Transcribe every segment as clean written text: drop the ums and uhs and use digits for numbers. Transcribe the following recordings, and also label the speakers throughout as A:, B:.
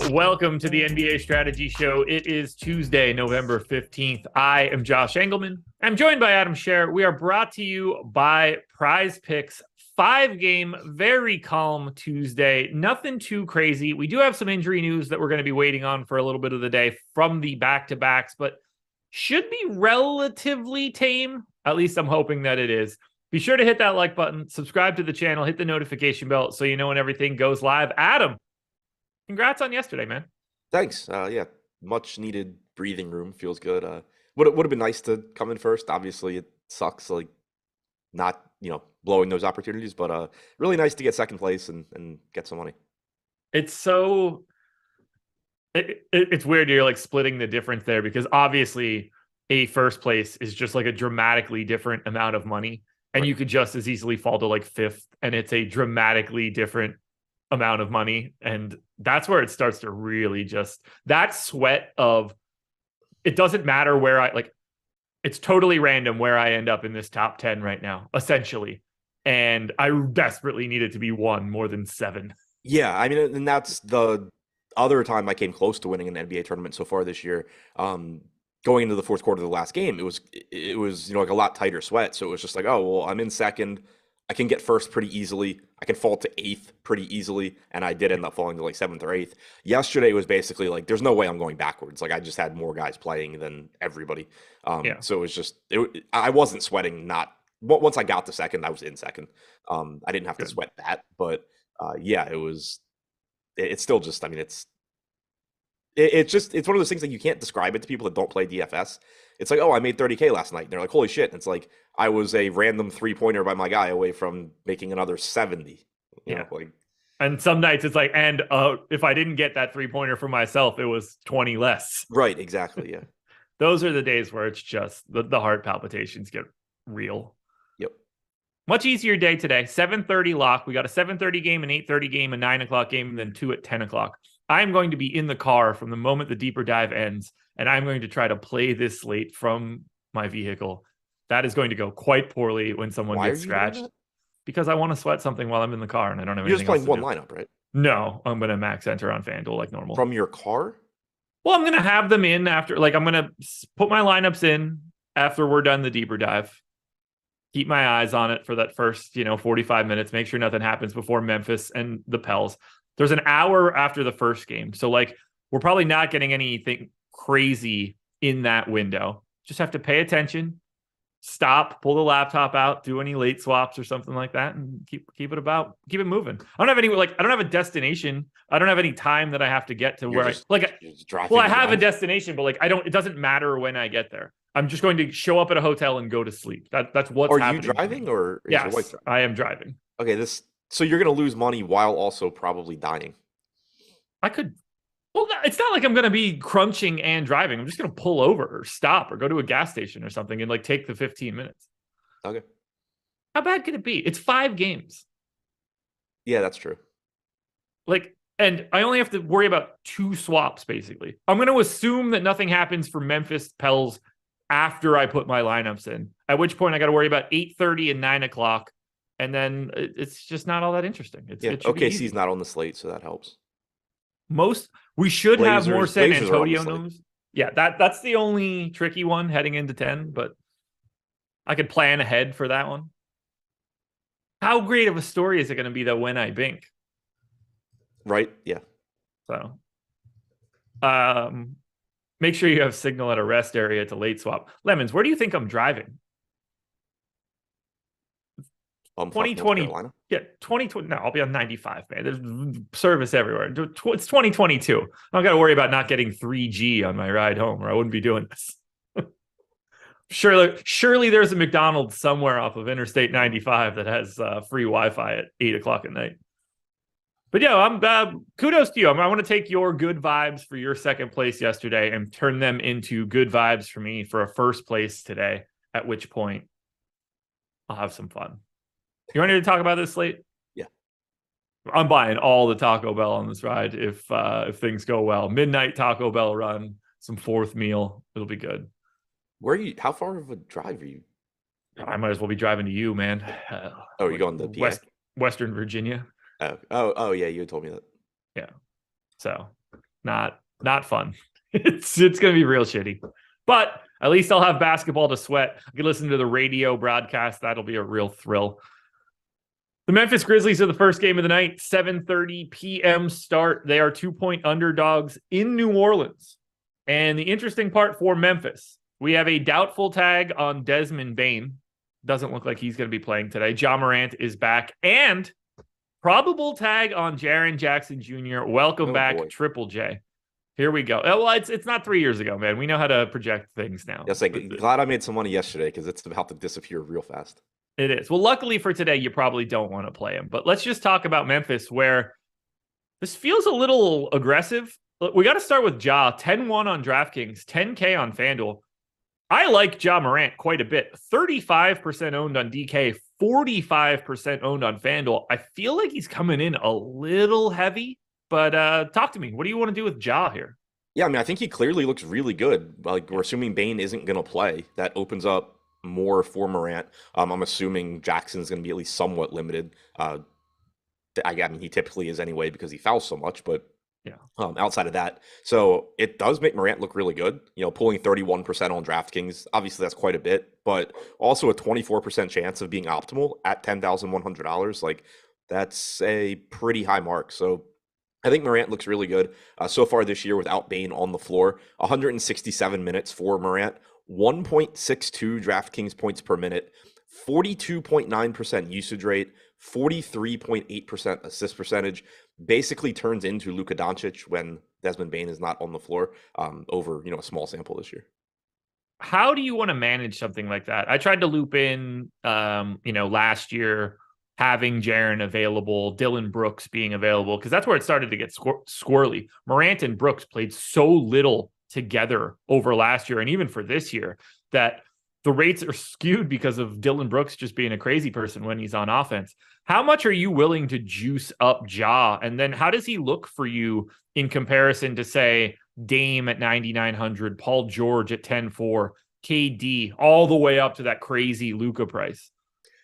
A: Welcome to the NBA Strategy Show. It is Tuesday, November 15th. I am Josh Engleman. I'm joined by Adam Scherer. We are brought to you by PrizePicks. 5-game, very calm Tuesday. Nothing too crazy. We do have some injury news that we're going to be waiting on for a little bit of the day from the back-to-backs, but should be relatively tame. At least I'm hoping that it is. Be sure to hit that like button, subscribe to the channel, hit the notification bell so you know when everything goes live. Adam, congrats on yesterday, man.
B: Thanks. Yeah, much needed breathing room. Feels good. Would have been nice to come in first. Obviously, it sucks like not blowing those opportunities, but really nice to get second place and get some money.
A: It's so it's weird you're like splitting the difference there because obviously a first place is just like a dramatically different amount of money. And right. You could just as easily fall to like fifth, and it's a dramatically different amount of money. And that's where it starts to really just that sweat of it doesn't matter where it's totally random where I end up in this top 10 right now, essentially. And I desperately need it to be one more than 7.
B: Yeah, I mean, and that's the other time I came close to winning an NBA tournament so far this year. Going into the fourth quarter of the last game, it was like a lot tighter sweat. So it was just like, oh, well, I'm in second. I can get first pretty easily. I can fall to 8th pretty easily. And I did end up falling to like 7th or 8th. Yesterday was basically like, there's no way I'm going backwards. Like I just had more guys playing than everybody. So it was just, I wasn't sweating. Once I got to second, I was in second. I didn't have to sweat that, but yeah, it's still just, I mean, it's one of those things that you can't describe it to people that don't play DFS. It's like, oh, I made 30K last night. And they're like, holy shit. And it's like, I was a random 3-pointer by my guy away from making another 70. You know, like,
A: and some nights it's like, and if I didn't get that 3-pointer for myself, it was 20 less.
B: Right, exactly, yeah.
A: Those are the days where it's just, the heart palpitations get real.
B: Yep.
A: Much easier day today. 7:30 lock. We got a 7:30 game, an 8:30 game, a 9 o'clock game, and then 2 at 10 o'clock. I'm going to be in the car from the moment the deeper dive ends, and I'm going to try to play this slate from my vehicle. That is going to go quite poorly when someone gets scratched. Because I want to sweat something while I'm in the car, and I don't have anything else to do. You're just
B: playing one lineup, right?
A: No, I'm going to max enter on FanDuel like normal.
B: From your car?
A: Well, I'm going to have them in after, like I'm going to put my lineups in after we're done the deeper dive. Keep my eyes on it for that first, 45 minutes. Make sure nothing happens before Memphis and the Pels. There's an hour after the first game. So like, we're probably not getting anything crazy in that window. Just have to pay attention, stop, pull the laptop out, do any late swaps or something like that, and keep it moving. I don't have a destination. I don't have any time that I have to get to I have a destination, but it doesn't matter when I get there. I'm just going to show up at a hotel and go to sleep. That's what's happening.
B: Are you driving or is your wife driving?
A: I am driving.
B: Okay, so you're going to lose money while also probably dying.
A: I could. Well, it's not like I'm going to be crunching and driving. I'm just going to pull over or stop or go to a gas station or something and take the 15 minutes.
B: Okay.
A: How bad could it be? It's 5 games.
B: Yeah, that's true.
A: And I only have to worry about 2 swaps, basically. I'm going to assume that nothing happens for Memphis Pels after I put my lineups in, at which point I got to worry about 8:30 and 9 o'clock. And then it's just not all that interesting.
B: OKC's not on the slate, so that helps.
A: We should have more San Antonio news. Yeah, that's the only tricky one heading into 10, but I could plan ahead for that one. How great of a story is it going to be, though, when I bink?
B: Right, yeah.
A: So, make sure you have signal at a rest area to late swap. Lemons, where do you think I'm driving? 2020. Yeah, 2020. No, I'll be on 95, man. There's service everywhere. It's 2022. I don't got to worry about not getting 3G on my ride home, or I wouldn't be doing this. Surely there's a McDonald's somewhere off of Interstate 95 that has free Wi-Fi at 8 o'clock at night. But yeah, I'm kudos to you. I want to take your good vibes for your second place yesterday and turn them into good vibes for me for a first place today, at which point I'll have some fun. You ready to talk about this slate?
B: Yeah.
A: I'm buying all the Taco Bell on this ride if things go well. Midnight Taco Bell run, some fourth meal. It'll be good.
B: How far of a drive are you?
A: I might as well be driving to you, man.
B: You're going to PA?
A: Western Virginia.
B: Oh, yeah, you told me that.
A: Yeah. So not fun. It's going to be real shitty. But at least I'll have basketball to sweat. I can listen to the radio broadcast. That'll be a real thrill. The Memphis Grizzlies are the first game of the night, 7:30 p.m. start. They are 2-point underdogs in New Orleans. And the interesting part for Memphis, we have a doubtful tag on Desmond Bane. Doesn't look like he's going to be playing today. Ja Morant is back. And probable tag on Jaren Jackson Jr. Welcome back,
B: boy.
A: Triple J. Here we go. Well, it's not 3 years ago, man. We know how to project things now.
B: Yes, glad I made some money yesterday because it's about to disappear real fast.
A: It is. Well, luckily for today, you probably don't want to play him. But let's just talk about Memphis, where this feels a little aggressive. We got to start with Ja. 10-1 on DraftKings, 10K on FanDuel. I like Ja Morant quite a bit. 35% owned on DK, 45% owned on FanDuel. I feel like he's coming in a little heavy, but talk to me. What do you want to do with Ja here?
B: Yeah, I mean, I think he clearly looks really good. Like, we're assuming Bane isn't going to play. That opens up more for Morant. I'm assuming Jackson's going to be at least somewhat limited. I mean, he typically is anyway because he fouls so much, but
A: yeah.
B: Outside of that, so it does make Morant look really good. Pulling 31% on DraftKings, obviously that's quite a bit, but also a 24% chance of being optimal at $10,100. Like, that's a pretty high mark. So I think Morant looks really good so far this year without Bane on the floor. 167 minutes for Morant, 1.62 DraftKings points per minute, 42.9% usage rate, 43.8% assist percentage. Basically turns into Luka Doncic when Desmond Bane is not on the floor over a small sample this year.
A: How do you want to manage something like that? I tried to loop in last year having Jaren available, Dillon Brooks being available, because that's where it started to get squirrely. Morant and Brooks played so little together over last year and even for this year that the rates are skewed because of Dillon Brooks just being a crazy person when he's on offense. How much are you willing to juice up Ja? And then how does he look for you in comparison to, say, Dame at 9,900, Paul George at 10,4, KD, all the way up to that crazy Luka price?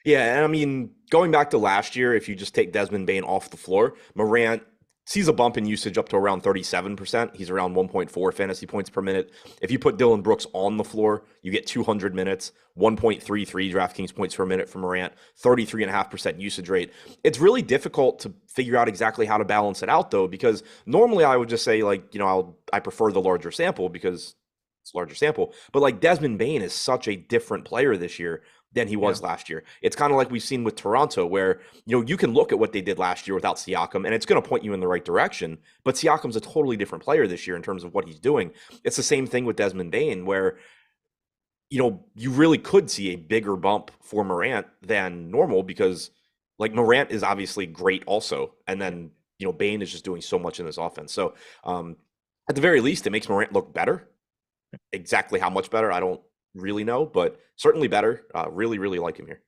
B: Yeah, and I mean, going back to last year, if you just take Desmond Bane off the floor, Morant sees a bump in usage up to around 37%. He's around 1.4 fantasy points per minute. If you put Dillon Brooks on the floor, you get 200 minutes, 1.33 DraftKings points per minute for Morant, 33.5% usage rate. It's really difficult to figure out exactly how to balance it out, though, because normally I would just say, like, I prefer the larger sample because it's a larger sample. But like Desmond Bane is such a different player this year than he was last year. It's kind of like we've seen with Toronto where, you can look at what they did last year without Siakam and it's going to point you in the right direction. But Siakam's a totally different player this year in terms of what he's doing. It's the same thing with Desmond Bane where, you really could see a bigger bump for Morant than normal because like Morant is obviously great also. And then, Bane is just doing so much in this offense. So at the very least, it makes Morant look better. Exactly how much better, I don't really know, but certainly better. Really, really like him here.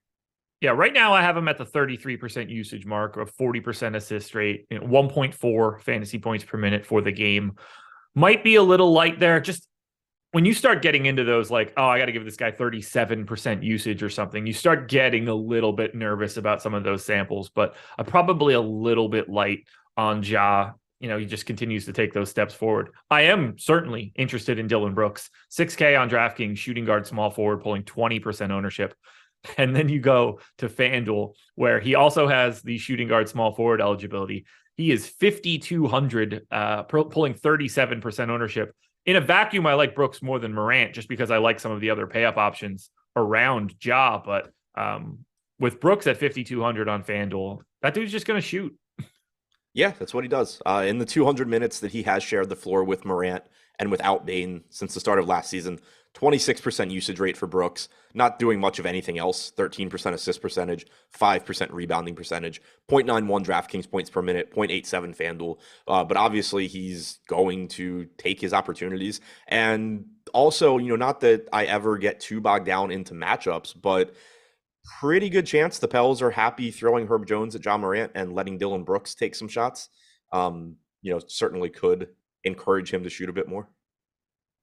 A: Yeah, right now I have him at the 33% usage mark, a 40% assist rate, 1.4 fantasy points per minute for the game. Might be a little light there. Just when you start getting into those, like, oh, I got to give this guy 37% usage or something, you start getting a little bit nervous about some of those samples, but I'm probably a little bit light on Ja. He just continues to take those steps forward. I am certainly interested in Dillon Brooks. 6K on DraftKings, shooting guard, small forward, pulling 20% ownership. And then you go to FanDuel, where he also has the shooting guard, small forward eligibility. He is 5,200, pulling 37% ownership. In a vacuum, I like Brooks more than Morant just because I like some of the other pay-up options around Ja. But with Brooks at 5,200 on FanDuel, that dude's just going to shoot.
B: Yeah, that's what he does. In the 200 minutes that he has shared the floor with Morant and without Bane since the start of last season, 26% usage rate for Brooks, not doing much of anything else, 13% assist percentage, 5% rebounding percentage, 0.91 DraftKings points per minute, 0.87 FanDuel. But obviously he's going to take his opportunities. And also, not that I ever get too bogged down into matchups, but pretty good chance the Pels are happy throwing Herb Jones at Ja Morant and letting Dillon Brooks take some shots. Certainly could encourage him to shoot a bit more.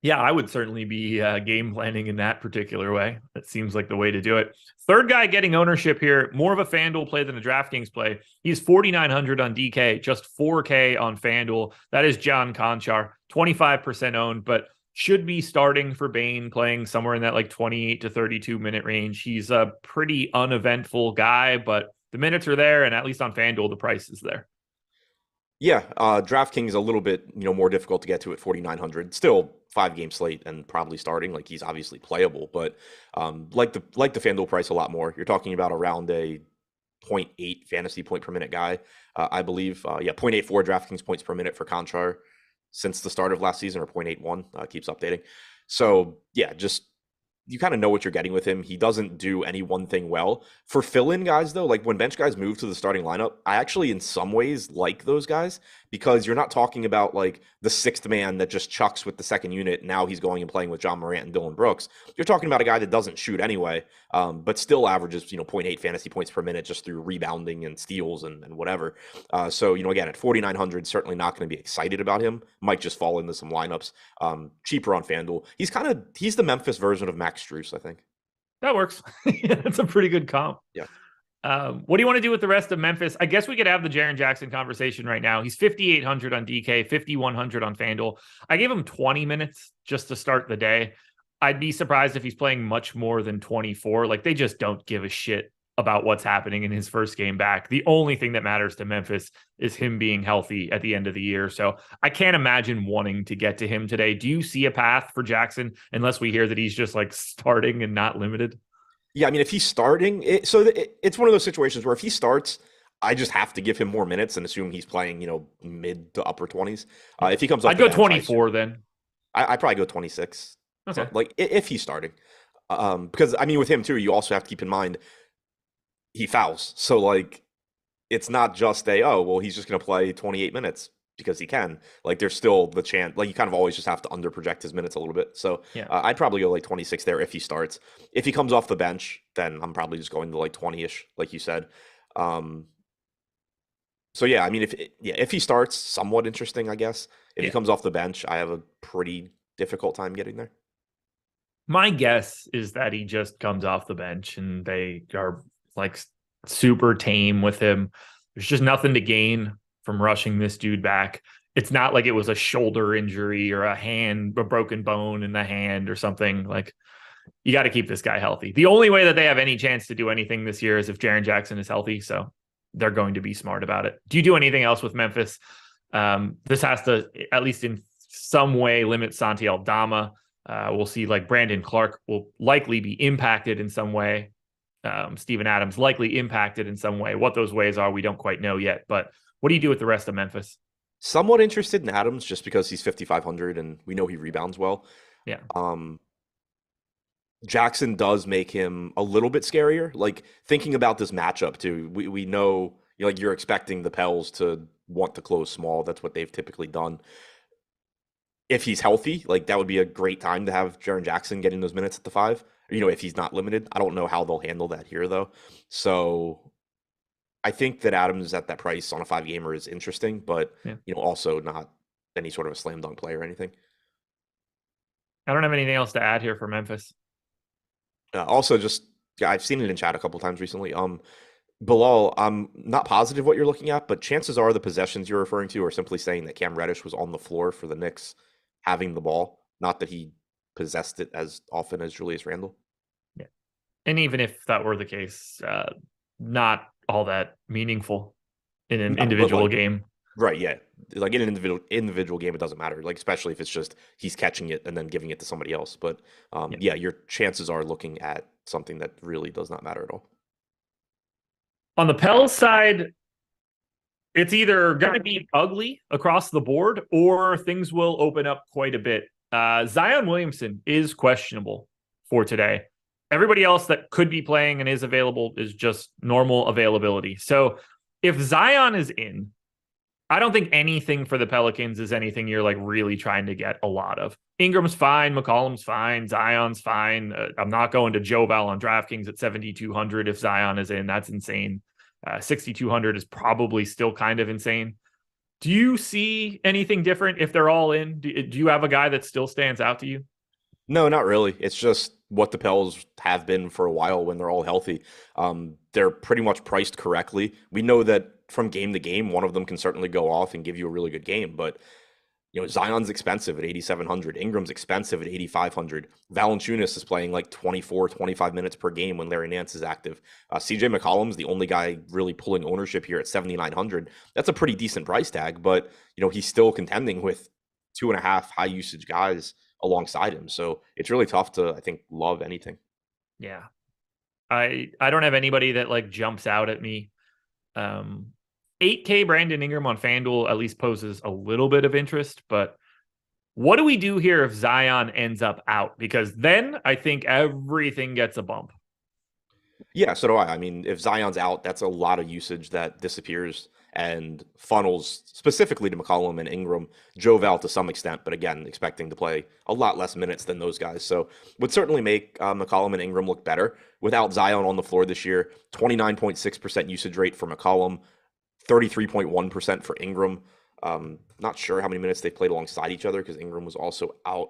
A: Yeah, I would certainly be game planning in that particular way. That seems like the way to do it. Third guy getting ownership here, more of a FanDuel play than a DraftKings play. He's 4,900 on DK, just 4K on FanDuel. That is John Conchar, 25% owned, but should be starting for Bane, playing somewhere in that like 28 to 32 minute range. He's a pretty uneventful guy, but the minutes are there, and at least on FanDuel, the price is there.
B: Yeah, DraftKings a little bit, more difficult to get to at 4,900. Still 5 game slate and probably starting. Like he's obviously playable, but like the FanDuel price a lot more. You're talking about around a zero point 0.8 fantasy point per minute guy, I believe. 0.84 DraftKings points per minute for Conchar since the start of last season, or 0.81, keeps updating. So yeah, just you kind of know what you're getting with him. He doesn't do any one thing well. For fill-in guys, though, like when bench guys move to the starting lineup, I actually in some ways like those guys, because you're not talking about like the sixth man that just chucks with the second unit. Now he's going and playing with John Morant and Dylan Brooks. You're talking about a guy that doesn't shoot anyway, but still averages, 0.8 fantasy points per minute just through rebounding and steals and whatever. So, again, at 4,900, certainly not going to be excited about him. Might just fall into some lineups. Cheaper on FanDuel. He's the Memphis version of Max Strus, I think.
A: That works. That's a pretty good comp.
B: Yeah.
A: What do you want to do with the rest of Memphis? I guess we could have the Jaren Jackson conversation right now. He's 5,800 on DK, 5,100 on FanDuel. I gave him 20 minutes just to start the day. I'd be surprised if he's playing much more than 24. Like they just don't give a shit about what's happening in his first game back. The only thing that matters to Memphis is him being healthy at the end of the year. So I can't imagine wanting to get to him today. Do you see a path for Jackson, unless we hear that he's just like starting and not limited?
B: Yeah, I mean, if he's starting, it's one of those situations where if he starts, I just have to give him more minutes and assume he's playing, mid to upper 20s. If he comes off
A: I'd
B: the
A: go
B: bench,
A: 24 then.
B: I'd probably go 26.
A: Okay.
B: So, like if he's starting, because I mean, with him too, you also have to keep in mind he fouls. So like, it's not just he's just going to play 28 minutes because he can. Like there's still the chance, like you kind of always just have to under project his minutes a little bit. So
A: Yeah.
B: I'd probably go like 26 there if he starts. If he comes off the bench, then I'm probably just going to like 20-ish, like you said. So yeah, I mean, if he starts, somewhat interesting, I guess. If he comes off the bench, I have a pretty difficult time getting there.
A: My guess is that he just comes off the bench and they are like super tame with him. There's just nothing to gain from rushing this dude back. It's not like it was a shoulder injury or a broken bone in the hand or something. Like you got to keep this guy healthy. The only way that they have any chance to do anything this year is if Jaren Jackson is healthy. So they're going to be smart about it. Do you do anything else with Memphis? This has to, at least in some way, limit Santi Aldama. We'll see like Brandon Clark will likely be impacted in some way. Steven Adams likely impacted in some way. What those ways are, we don't quite know yet. But what do you do with the rest of Memphis?
B: Somewhat interested in Adams just because he's 5,500 and we know he rebounds well.
A: Yeah.
B: Jackson does make him a little bit scarier. Like thinking about this matchup too, we know you're expecting the Pels to want to close small. That's what they've typically done. If he's healthy, like that would be a great time to have Jaren Jackson getting those minutes at the 5. If he's not limited. I don't know how they'll handle that here though. So I think that Adams at that price on a 5-gamer is interesting, but also not any sort of a slam dunk play or anything.
A: I don't have anything else to add here for Memphis.
B: Also, I've seen it in chat a couple times recently. Bilal, I'm not positive what you're looking at, but chances are the possessions you're referring to are simply saying that Cam Reddish was on the floor for the Knicks having the ball, not that he possessed it as often as Julius Randle.
A: Yeah. And even if that were the case, not all that meaningful in an individual game.
B: Right, yeah. Like in an individual game, it doesn't matter. Like especially if it's just he's catching it and then giving it to somebody else. But your chances are looking at something that really does not matter at all.
A: On the Pels side, it's either going to be ugly across the board or things will open up quite a bit. Zion Williamson is questionable for today. Everybody else that could be playing and is available is just normal availability. So if Zion is in, I don't think anything for the Pelicans is anything you're like really trying to get a lot of. Ingram's fine. McCollum's fine. Zion's fine. I'm not going to Joe Bell on DraftKings at 7,200 if Zion is in. That's insane. 6,200 is probably still kind of insane. Do you see anything different if they're all in? Do you have a guy that still stands out to you?
B: No, not really. It's just what the Pels have been for a while when they're all healthy. They're pretty much priced correctly. We know that from game to game, one of them can certainly go off and give you a really good game, but Zion's expensive at 8,700. Ingram's expensive at 8,500. Valanciunas is playing like 24, 25 minutes per game when Larry Nance is active. CJ McCollum's the only guy really pulling ownership here at 7,900. That's a pretty decent price tag, but he's still contending with 2.5 high usage guys alongside him. So it's really tough to, I think, love anything.
A: Yeah. I don't have anybody that like jumps out at me. 8K Brandon Ingram on FanDuel at least poses a little bit of interest, but what do we do here if Zion ends up out? Because then I think everything gets a bump.
B: Yeah, so do I. I mean, if Zion's out, that's a lot of usage that disappears and funnels specifically to McCollum and Ingram, Jovel to some extent, but again, expecting to play a lot less minutes than those guys. So would certainly make McCollum and Ingram look better without Zion on the floor this year. 29.6% usage rate for McCollum, 33.1% for Ingram. Not sure how many minutes they played alongside each other because Ingram was also out.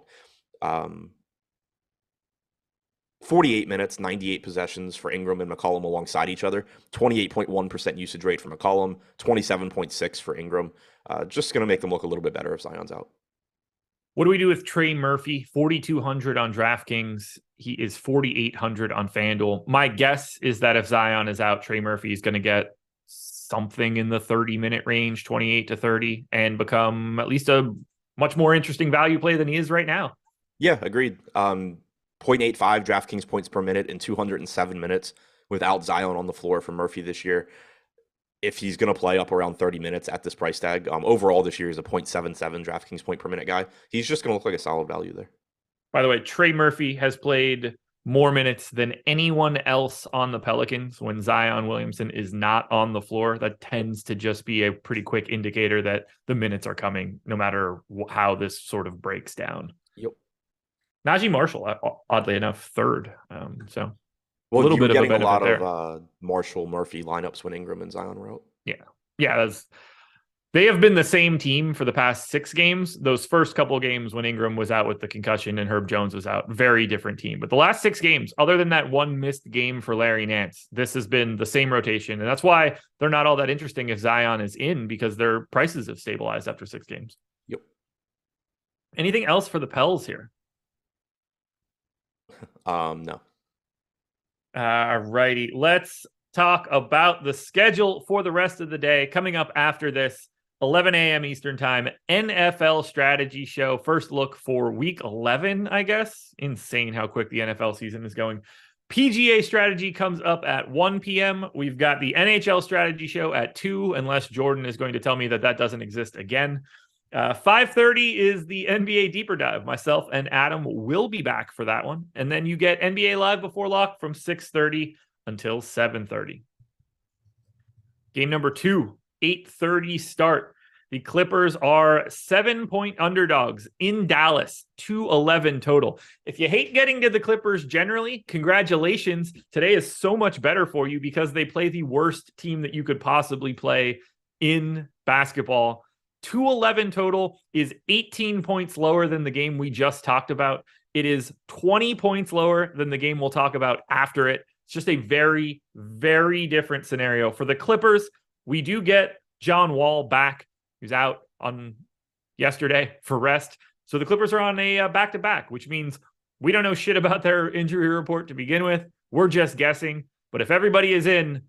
B: 48 minutes, 98 possessions for Ingram and McCollum alongside each other. 28.1% usage rate for McCollum, 27.6 for Ingram. Just going to make them look a little bit better if Zion's out.
A: What do we do with Trey Murphy? 4,200 on DraftKings. He is 4,800 on FanDuel. My guess is that if Zion is out, Trey Murphy is going to get something in the 30-minute range, 28 to 30, and become at least a much more interesting value play than he is right now.
B: Yeah, agreed. 0.85 DraftKings points per minute in 207 minutes without Zion on the floor for Murphy this year. If he's going to play up around 30 minutes at this price tag, overall this year he's a 0.77 DraftKings point per minute guy. He's just going to look like a solid value there.
A: By the way, Trey Murphy has played more minutes than anyone else on the Pelicans when Zion Williamson is not on the floor. That tends to just be a pretty quick indicator that the minutes are coming, no matter how this sort of breaks down.
B: Yep.
A: Najee Marshall, oddly enough, third. So
B: well,
A: a little bit of
B: getting
A: a
B: a lot
A: there.
B: of Marshall Murphy lineups when Ingram and Zion were out.
A: Yeah. They have been the same team for the past 6 games. Those first couple of games when Ingram was out with the concussion and Herb Jones was out, very different team. But the last 6 games, other than that one missed game for Larry Nance, this has been the same rotation. And that's why they're not all that interesting if Zion is in, because their prices have stabilized after 6 games.
B: Yep.
A: Anything else for the Pels here?
B: No.
A: All righty. Let's talk about the schedule for the rest of the day. Coming up after this, 11 a.m. Eastern time, NFL strategy show. First look for week 11, I guess. Insane how quick the NFL season is going. PGA strategy comes up at 1 p.m. We've got the NHL strategy show at 2, unless Jordan is going to tell me that that doesn't exist again. 5:30 is the NBA deeper dive. Myself and Adam will be back for that one. And then you get NBA live before lock from 6:30 until 7:30. Game number 2, 8:30 start. The Clippers are 7-point underdogs in Dallas, 211 total. If you hate getting to the Clippers generally, congratulations. Today is so much better for you because they play the worst team that you could possibly play in basketball. 211 total is 18 points lower than the game we just talked about. It is 20 points lower than the game we'll talk about after it. It's just a very, very different scenario. For the Clippers, we do get John Wall back. He was out on yesterday for rest. So the Clippers are on a back-to-back, which means we don't know shit about their injury report to begin with. We're just guessing. But if everybody is in,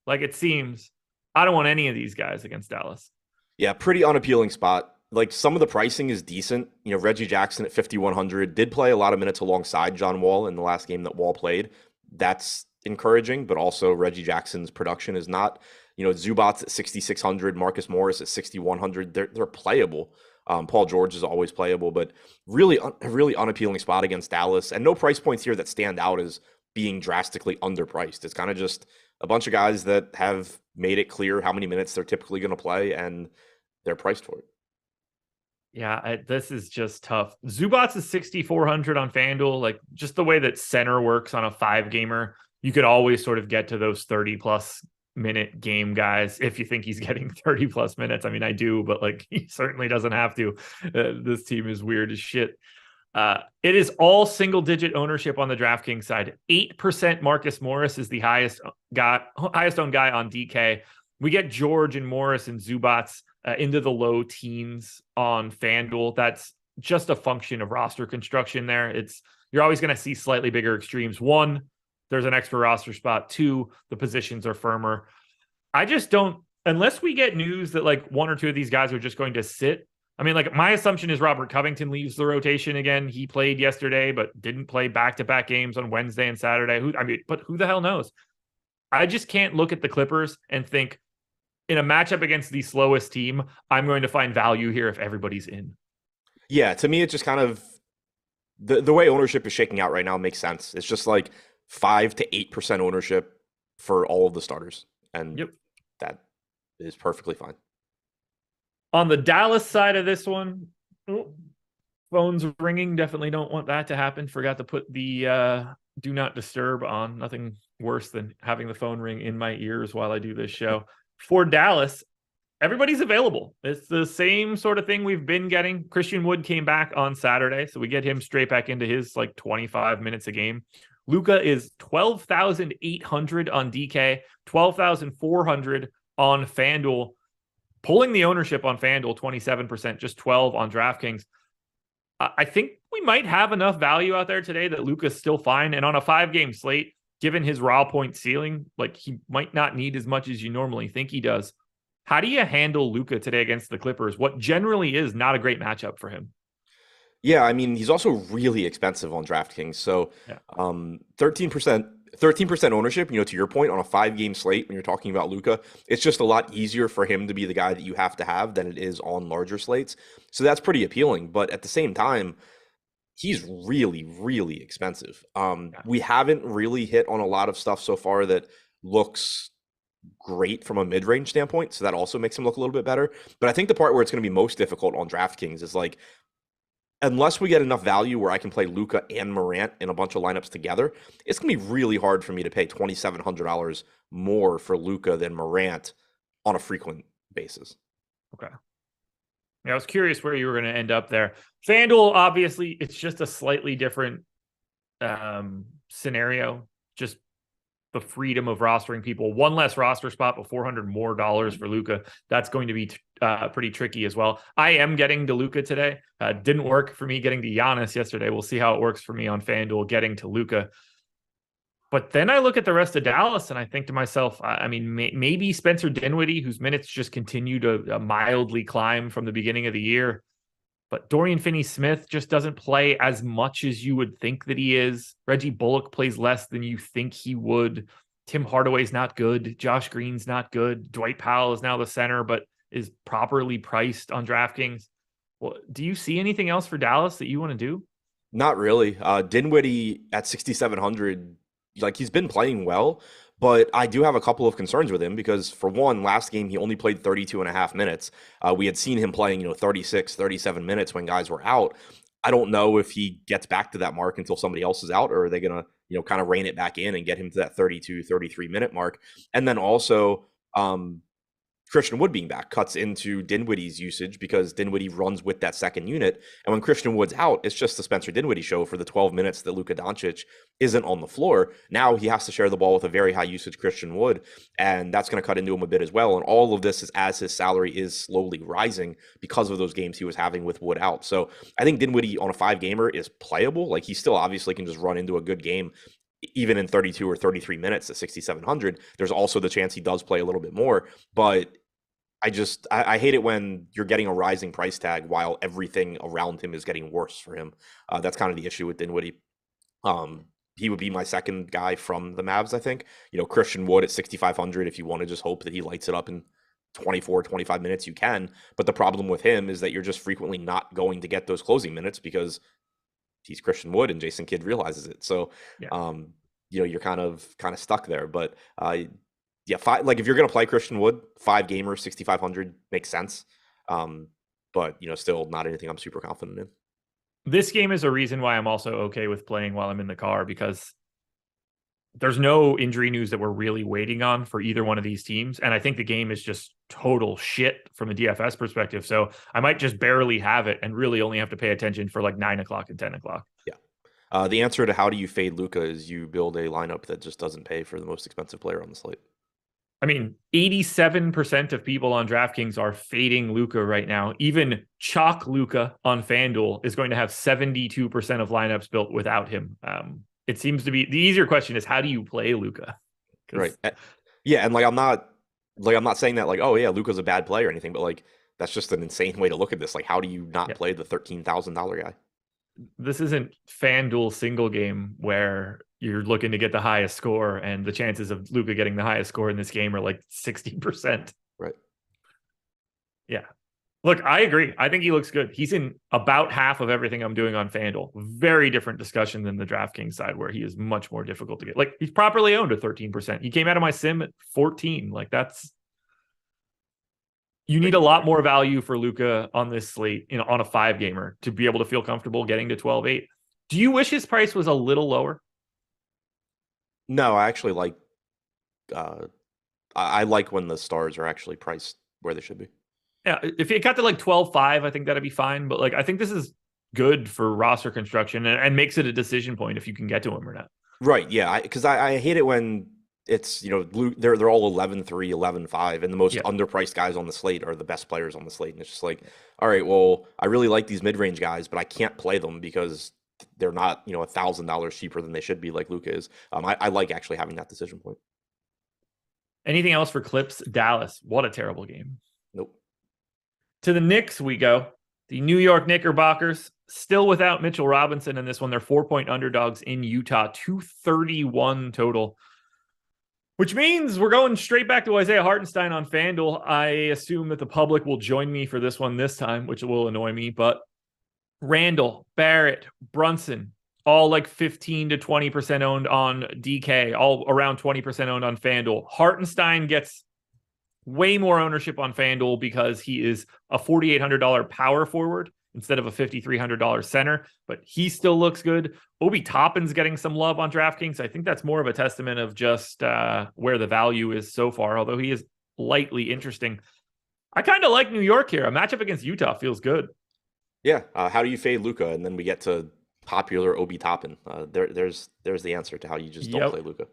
A: like it seems, I don't want any of these guys against Dallas.
B: Yeah, pretty unappealing spot. Like, some of the pricing is decent. Reggie Jackson at 5,100 did play a lot of minutes alongside John Wall in the last game that Wall played. That's encouraging, but also Reggie Jackson's production is not. Zubats at 6,600, Marcus Morris at 6,100. They're playable. Paul George is always playable, but really unappealing spot against Dallas. And no price points here that stand out as being drastically underpriced. It's kind of just a bunch of guys that have made it clear how many minutes they're typically going to play, and they're priced for it.
A: Yeah, this is just tough. Zubats is 6,400 on FanDuel. Like, just the way that center works on a 5-gamer, you could always sort of get to those 30-plus minute game guys if you think he's getting 30 plus minutes. I mean, I do, but like he certainly doesn't have to. This team is weird as shit. It is all single digit ownership on the DraftKings side. 8% Marcus Morris is the highest owned guy on DK. We get George and Morris and Zubats into the low teens on FanDuel. That's just a function of roster construction there. You're always going to see slightly bigger extremes. One, there's an extra roster spot. Two, the positions are firmer. I just don't, unless we get news that like one or two of these guys are just going to sit. I mean, like my assumption is Robert Covington leaves the rotation again. He played yesterday, but didn't play back-to-back games on Wednesday and Saturday. But who the hell knows? I just can't look at the Clippers and think in a matchup against the slowest team, I'm going to find value here if everybody's in.
B: Yeah, to me, it just kind of the way ownership is shaking out right now makes sense. It's just like 5 to 8% ownership for all of the starters, and that is perfectly fine.
A: On the Dallas side of this one, phone's ringing. Definitely don't want that to happen. Forgot to put the do not disturb on. Nothing worse than having the phone ring in my ears while I do this show. For Dallas, everybody's available. It's the same sort of thing we've been getting. Christian Wood came back on Saturday, so we get him straight back into his like 25 minutes a game. Luka is 12,800 on DK, 12,400 on FanDuel. Pulling the ownership on FanDuel, 27%, just 12 on DraftKings. I think we might have enough value out there today that Luka's still fine. And on a 5-game slate, given his raw point ceiling, like he might not need as much as you normally think he does. How do you handle Luka today against the Clippers? What generally is not a great matchup for him.
B: Yeah, I mean, he's also really expensive on DraftKings. So 13% ownership, to your point, on a 5-game slate when you're talking about Luka, it's just a lot easier for him to be the guy that you have to have than it is on larger slates. So that's pretty appealing. But at the same time, he's really, really expensive. We haven't really hit on a lot of stuff so far that looks great from a mid-range standpoint. So that also makes him look a little bit better. But I think the part where it's going to be most difficult on DraftKings is like, unless we get enough value where I can play Luka and Morant in a bunch of lineups together, it's going to be really hard for me to pay $2,700 more for Luka than Morant on a frequent basis.
A: Okay. Yeah, I was curious where you were going to end up there. FanDuel, obviously, it's just a slightly different scenario. Just the freedom of rostering people. One less roster spot, but $400 more for Luka. That's going to be pretty tricky as well. I am getting to Luka today. Didn't work for me getting to Giannis yesterday. We'll see how it works for me on FanDuel getting to Luka. But then I look at the rest of Dallas and I think to myself, I mean, maybe Spencer Dinwiddie, whose minutes just continue to mildly climb from the beginning of the year. But Dorian Finney-Smith just doesn't play as much as you would think that he is. Reggie Bullock plays less than you think he would. Tim Hardaway's not good. Josh Green's not good. Dwight Powell is now the center, but is properly priced on DraftKings. Well, do you see anything else for Dallas that you want to do?
B: Not really. Dinwiddie at 6,700, like he's been playing well, but I do have a couple of concerns with him because for one, last game, he only played 32 and a half minutes. We had seen him playing, 36, 37 minutes when guys were out. I don't know if he gets back to that mark until somebody else is out, or are they going to, kind of rein it back in and get him to that 32, 33 minute mark. And then also, Christian Wood being back cuts into Dinwiddie's usage because Dinwiddie runs with that second unit. And when Christian Wood's out, it's just the Spencer Dinwiddie show for the 12 minutes that Luka Doncic isn't on the floor. Now he has to share the ball with a very high usage Christian Wood, and that's going to cut into him a bit as well. And all of this is as his salary is slowly rising because of those games he was having with Wood out. So I think Dinwiddie on a 5-gamer is playable. Like he still obviously can just run into a good game even in 32 or 33 minutes at 6,700. There's also the chance he does play a little bit more, but I hate it when you're getting a rising price tag while everything around him is getting worse for him. That's kind of the issue with Dinwiddie. He would be my second guy from the Mavs, I think. Christian Wood at 6,500, if you want to just hope that he lights it up in 24, 25 minutes, you can. But the problem with him is that you're just frequently not going to get those closing minutes because he's Christian Wood and Jason Kidd realizes it. So, you're kind of stuck there. But yeah, if you're going to play Christian Wood, 5-gamer, 6,500 makes sense. But, still not anything I'm super confident in.
A: This game is a reason why I'm also okay with playing while I'm in the car, because there's no injury news that we're really waiting on for either one of these teams. And I think the game is just total shit from a DFS perspective. So I might just barely have it and really only have to pay attention for like 9 o'clock and 10 o'clock.
B: Yeah. The answer to how do you fade Luka is you build a lineup that just doesn't pay for the most expensive player on the slate.
A: I mean, 87% of people on DraftKings are fading Luka right now. Even Chalk Luka on FanDuel is going to have 72% of lineups built without him. It seems to be the easier question is how do you play Luka?
B: Right. Yeah, and I'm not saying that like, oh yeah, Luka's a bad player or anything, but like that's just an insane way to look at this. Like, how do you not play the $13,000 guy?
A: This isn't FanDuel single game where you're looking to get the highest score, and the chances of Luka getting the highest score in this game are like 60%.
B: Right.
A: Yeah. Look, I agree. I think he looks good. He's in about half of everything I'm doing on FanDuel. Very different discussion than the DraftKings side, where he is much more difficult to get. Like, he's properly owned at 13%. He came out of my sim at 14. Like, that's you need a lot more value for Luka on this slate, on a 5-gamer to be able to feel comfortable getting to 12-8. Do you wish his price was a little lower?
B: No, I actually like I like when the stars are actually priced where they should be.
A: Yeah, if it got to like 12-5, I think that'd be fine. But like, I think this is good for roster construction and makes it a decision point if you can get to him or not.
B: Right. Yeah. Because I hate it when it's, they're all 11-3, 11-5, and the most underpriced guys on the slate are the best players on the slate. And it's just like, all right, well, I really like these mid-range guys, but I can't play them because they're not, $1,000 cheaper than they should be, like Luka is. I like actually having that decision point.
A: Anything else for Clips? Dallas. What a terrible game.
B: Nope.
A: To the Knicks we go. The New York Knickerbockers still without Mitchell Robinson in this one. They're 4-point underdogs in Utah, 231 total, which means we're going straight back to Isaiah Hartenstein on FanDuel. I assume that the public will join me for this one this time, which will annoy me, but Randall, Barrett, Brunson, all like 15 to 20% owned on DK, all around 20% owned on FanDuel. Hartenstein gets way more ownership on FanDuel because he is a $4,800 power forward instead of a $5,300 center, but he still looks good. Obi Toppin's getting some love on DraftKings. I think that's more of a testament of just where the value is so far, although he is lightly interesting. I kind of like New York here. A matchup against Utah feels good.
B: Yeah. How do you fade Luka? And then we get to popular Obi Toppin. There's the answer to how you just don't play Luka.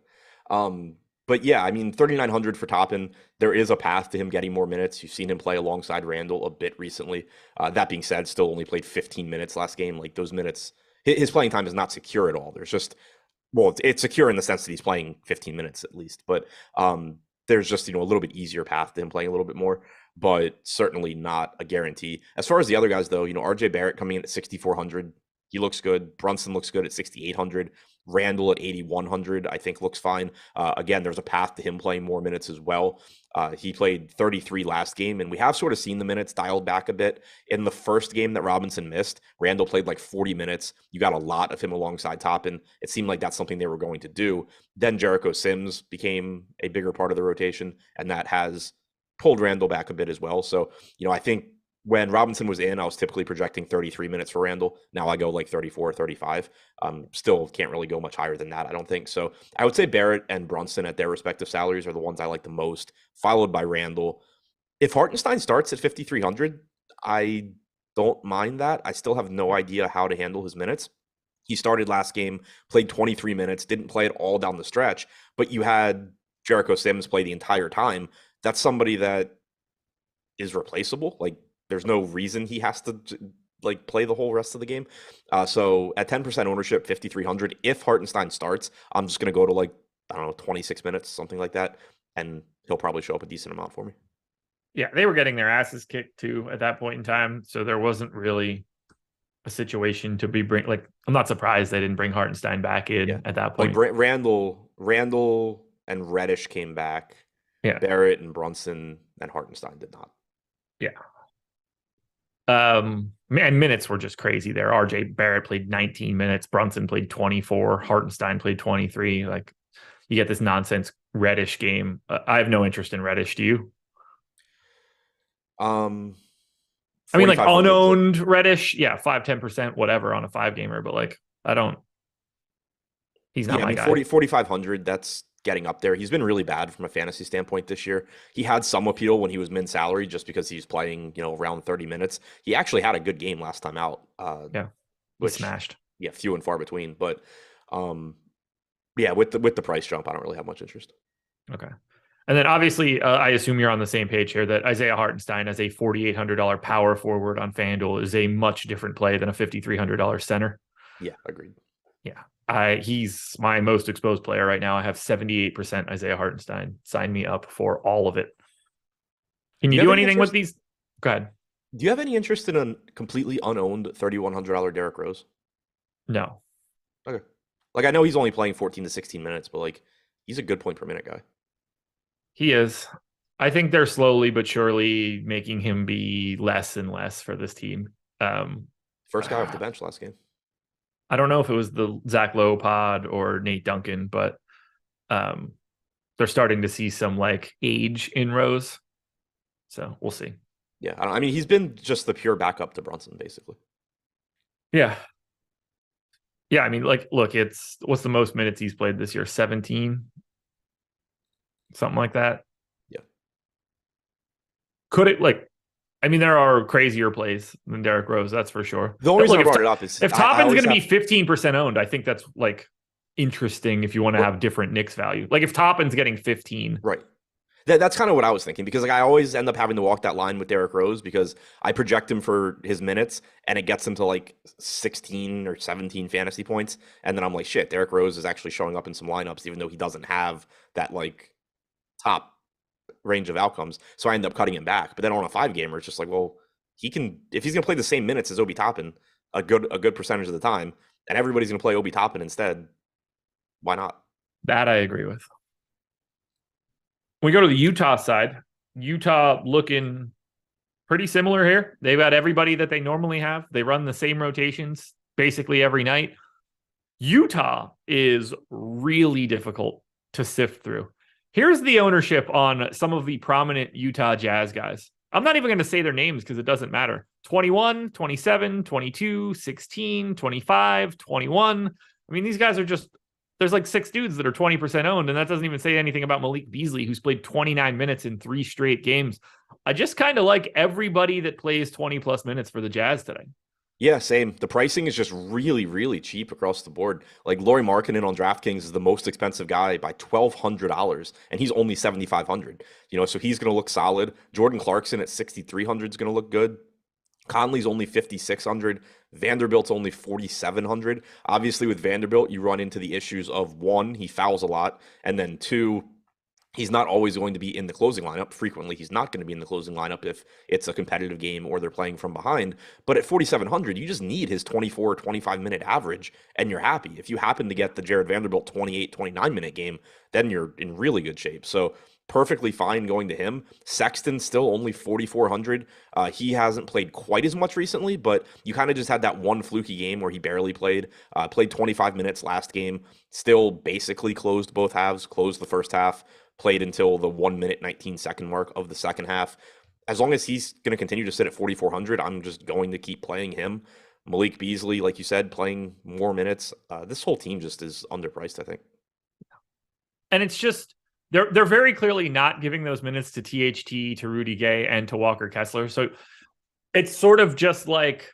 B: But yeah, I mean, 3,900 for Toppin. There is a path to him getting more minutes. You've seen him play alongside Randall a bit recently. That being said, still only played 15 minutes last game. Like, those minutes, his playing time is not secure at all. There's just, well, it's secure in the sense that he's playing 15 minutes at least. But there's just, a little bit easier path to him playing a little bit more, but certainly not a guarantee. As far as the other guys, though, RJ Barrett coming in at 6,400. He looks good. Brunson looks good at 6,800. Randall at 8,100, I think, looks fine. Again, there's a path to him playing more minutes as well. He played 33 last game, and we have sort of seen the minutes dialed back a bit. In the first game that Robinson missed, Randall played like 40 minutes. You got a lot of him alongside Toppin. It seemed like that's something they were going to do. Then Jericho Sims became a bigger part of the rotation, and that has pulled Randall back a bit as well. So, I think when Robinson was in, I was typically projecting 33 minutes for Randall. Now I go like 34, 35. Still can't really go much higher than that, I don't think. So I would say Barrett and Brunson at their respective salaries are the ones I like the most, followed by Randall. If Hartenstein starts at 5,300, I don't mind that. I still have no idea how to handle his minutes. He started last game, played 23 minutes, didn't play it all down the stretch, but you had Jericho Sims play the entire time. That's somebody that is replaceable. Like, there's no reason he has to like play the whole rest of the game. So at 10% ownership, 5,300, if Hartenstein starts, I'm just going to go to like, I don't know, 26 minutes, something like that. And he'll probably show up a decent amount for me.
A: Yeah, they were getting their asses kicked too at that point in time. So there wasn't really a situation to be I'm not surprised they didn't bring Hartenstein back in at that point.
B: Like Randall and Reddish came back. Yeah. Barrett and Brunson and Hartenstein did not.
A: Yeah. And minutes were just crazy there. RJ Barrett played 19 minutes. Brunson played 24. Hartenstein played 23. Like, you get this nonsense Reddish game. I have no interest in Reddish. Do you?
B: I
A: mean, like unowned Reddish. Yeah, 5-10%, whatever on a 5-gamer. But like, I don't. He's not
B: Yeah, I
A: my
B: mean,
A: guy.
B: 4,500, that's getting up there. He's been really bad from a fantasy standpoint this year. He had some appeal when he was min salary just because he's playing, around 30 minutes. He actually had a good game last time out,
A: Yeah, he
B: which,
A: smashed.
B: yeah, few and far between. But um, yeah, with the price jump, I don't really have much interest.
A: Okay. And then obviously, I assume you're on the same page here that Isaiah Hartenstein as a $4,800 power forward on FanDuel is a much different play than a $5,300 center.
B: Yeah, agreed.
A: Yeah. He's my most exposed player right now. I have 78% Isaiah Hartenstein. Sign me up for all of it. Can
B: Do
A: you
B: you have
A: do
B: any
A: anything with
B: interest?
A: these? Go ahead.
B: Do you have any interest in a completely unowned $3,100 Derrick Rose?
A: No,
B: Okay. Like, I know he's only playing 14 to 16 minutes, but like, he's a good point per minute guy.
A: he is. I think they're slowly but surely making him be less and less for this team. Um,
B: First guy off the bench last game.
A: I don't know if it was the Zach Lowe pod or Nate Duncan, but um, they're starting to see some like age in Rose. So we'll see.
B: Yeah, I mean, he's been just the pure backup to Brunson, basically.
A: Yeah. Yeah. I mean, like, look, it's what's the most minutes he's played this year? 17, something like that.
B: Yeah.
A: Could it like, I mean, there are crazier plays than Derrick Rose, that's for sure.
B: The only
A: But
B: reason
A: look,
B: I brought it up is
A: if
B: I
A: Toppin's
B: always
A: going to be
B: have
A: 15% owned, I think that's like interesting if you want to have different Knicks value. Like if Toppin's getting 15.
B: right. That's kind of what I was thinking because like I always end up having to walk that line with Derrick Rose because I project him for his minutes and it gets him to like 16 or 17 fantasy points. And then I'm like, shit, Derrick Rose is actually showing up in some lineups, even though he doesn't have that like top range of outcomes. So I end up cutting him back. But then on a 5-gamer, it's just like, well, he can if he's gonna play the same minutes as Obi Toppin a good percentage of the time, and everybody's gonna play Obi Toppin instead, why not?
A: That I agree with. We go to the Utah side. Utah looking pretty similar here. They've got everybody that they normally have. They run the same rotations basically every night. Utah is really difficult to sift through. Here's the ownership on some of the prominent Utah Jazz guys. I'm not even going to say their names because it doesn't matter. 21, 27, 22, 16, 25, 21. I mean, these guys are just, there's like 6 dudes that are 20% owned, and that doesn't even say anything about Malik Beasley, who's played 29 minutes in 3 straight games. I just kind of like everybody that plays 20 plus minutes for the Jazz today.
B: Yeah, same. The pricing is just really, really cheap across the board. Like Lauri Markkanen on DraftKings is the most expensive guy by $1,200, and he's only 7,500. So he's going to look solid. Jordan Clarkson at 6,300 is going to look good. Conley's only 5,600. Vanderbilt's only 4,700. Obviously, with Vanderbilt, you run into the issues of 1, he fouls a lot, and then 2, he's not always going to be in the closing lineup. Frequently, he's not going to be in the closing lineup if it's a competitive game or they're playing from behind. But at 4,700, you just need his 24 or 25-minute average, and you're happy. If you happen to get the Jared Vanderbilt 28, 29-minute game, then you're in really good shape. So perfectly fine going to him. Sexton still only 4,400. He hasn't played quite as much recently, but you kind of just had that one fluky game where he barely played. Played 25 minutes last game. Still basically closed both halves, closed the first half, played until the 1 minute, 19-second mark of the second half. As long as he's going to continue to sit at 4,400, I'm just going to keep playing him. Malik Beasley, like you said, playing more minutes. This whole team just is underpriced, I think.
A: And it's just, they're very clearly not giving those minutes to THT, to Rudy Gay, and to Walker Kessler. So it's sort of just like,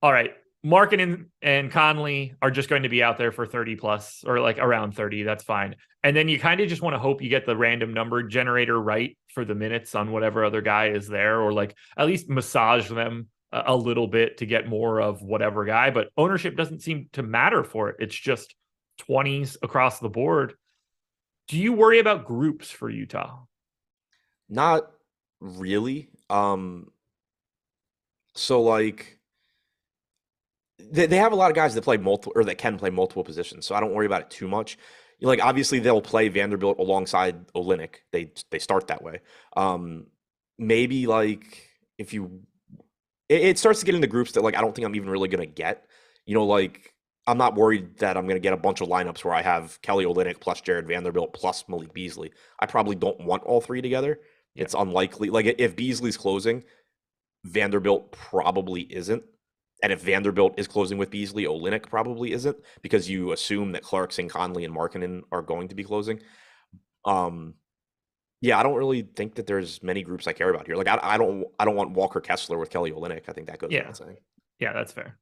A: all right, Markkanen and Conley are just going to be out there for 30 plus or like around 30. That's fine. And then you kind of just want to hope you get the random number generator right for the minutes on whatever other guy is there, or like at least massage them a little bit to get more of whatever guy. But ownership doesn't seem to matter for it. It's just 20s across the board. Do you worry about groups for Utah?
B: Not really. So like they have a lot of guys that play multiple or that can play multiple positions, so I don't worry about it too much. Like obviously they'll play Vanderbilt alongside Olynyk. They start that way. Maybe like if you it starts to get into groups that like I don't think I'm even really gonna get. Like I'm not worried that I'm going to get a bunch of lineups where I have Kelly Olynyk plus Jared Vanderbilt plus Malik Beasley. I probably don't want all 3 together. It's unlikely. Like if Beasley's closing, Vanderbilt probably isn't. And if Vanderbilt is closing with Beasley, Olynyk probably isn't, because you assume that Clarkson, Conley, and Markkanen are going to be closing. Yeah, I don't really think that there's many groups I care about here. Like I don't want Walker Kessler with Kelly Olynyk. I think that goes
A: Yeah.
B: without saying.
A: Yeah, that's fair.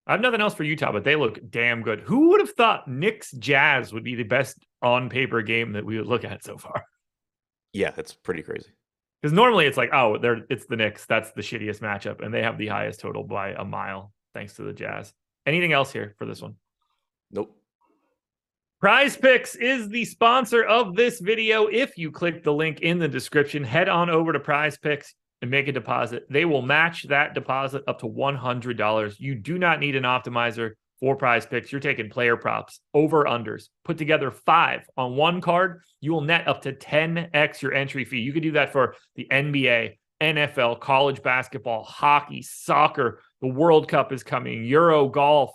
A: I have nothing else for Utah, but they look damn good. Who would have thought Knicks Jazz would be the best on paper game that we would look at so far?
B: Yeah, that's pretty crazy.
A: Because normally it's like, oh, it's the Knicks. That's the shittiest matchup, and they have the highest total by a mile, thanks to the Jazz. Anything else here for this one?
B: Nope.
A: PrizePicks is the sponsor of this video. If you click the link in the description, head on over to PrizePicks and make a deposit. They will match that deposit up to $100. You do not need an optimizer for PrizePicks. You're taking player props, over-unders. Put together 5 on one card. You will net up to 10x your entry fee. You could do that for the NBA, NFL, college basketball, hockey, soccer. The World Cup is coming, Euro, golf,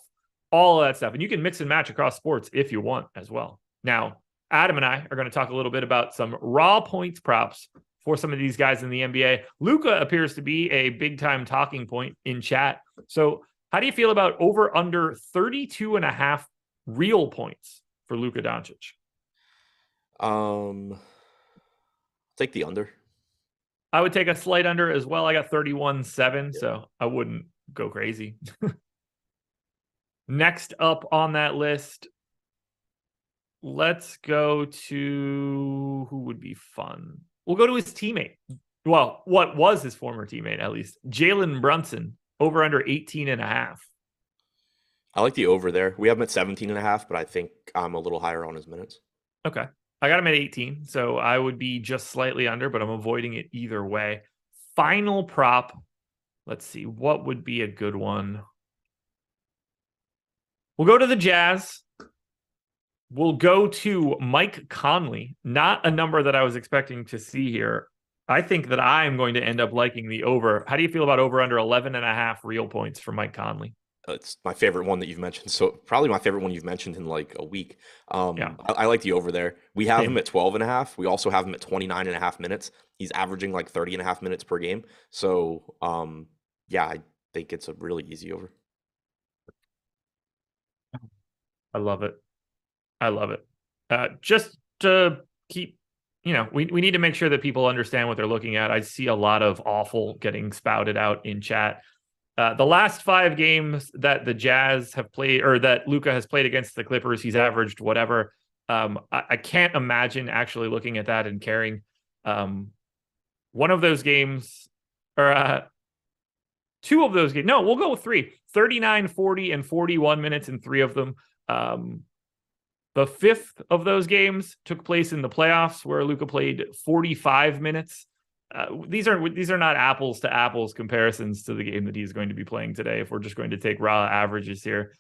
A: all of that stuff. And you can mix and match across sports if you want as well. Now, Adam and I are going to talk a little bit about some raw points props for some of these guys in the NBA. Luka appears to be a big time talking point in chat. So how do you feel about over under 32.5 real points for Luka Doncic?
B: Take the under.
A: I would take a slight under as well. I got 31.7, so I wouldn't go crazy. Next up on that list, let's go to who would be fun. We'll go to his teammate. Well, what was his former teammate, at least. Jalen Brunson, over under 18.5.
B: I like the over there. We have him at 17.5, but I think I'm a little higher on his minutes.
A: Okay. I got him at 18, so I would be just slightly under, but I'm avoiding it either way. Final prop. Let's see. What would be a good one? We'll go to the Jazz. We'll go to Mike Conley. Not a number that I was expecting to see here. I think that I'm going to end up liking the over. How do you feel about over under 11.5 real points for Mike Conley?
B: It's my favorite one that you've mentioned. So probably my favorite one you've mentioned in like a week.
A: Yeah.
B: I like the over there. We have him at 12.5. We also have him at 29.5 minutes. He's averaging like 30.5 minutes per game. So yeah, I think it's a really easy over.
A: I love it. I love it. Just to keep, we need to make sure that people understand what they're looking at. I see a lot of awful getting spouted out in chat. The last 5 games that the Jazz have played, or that Luka has played against the Clippers, he's averaged whatever. I can't imagine actually looking at that and caring. One of those games, or 2 of those games. No, we'll go with 3. 39, 40, and 41 minutes in 3 of them. The 5th of those games took place in the playoffs where Luka played 45 minutes. These are not apples to apples comparisons to the game that he's going to be playing today. If we're just going to take raw averages here,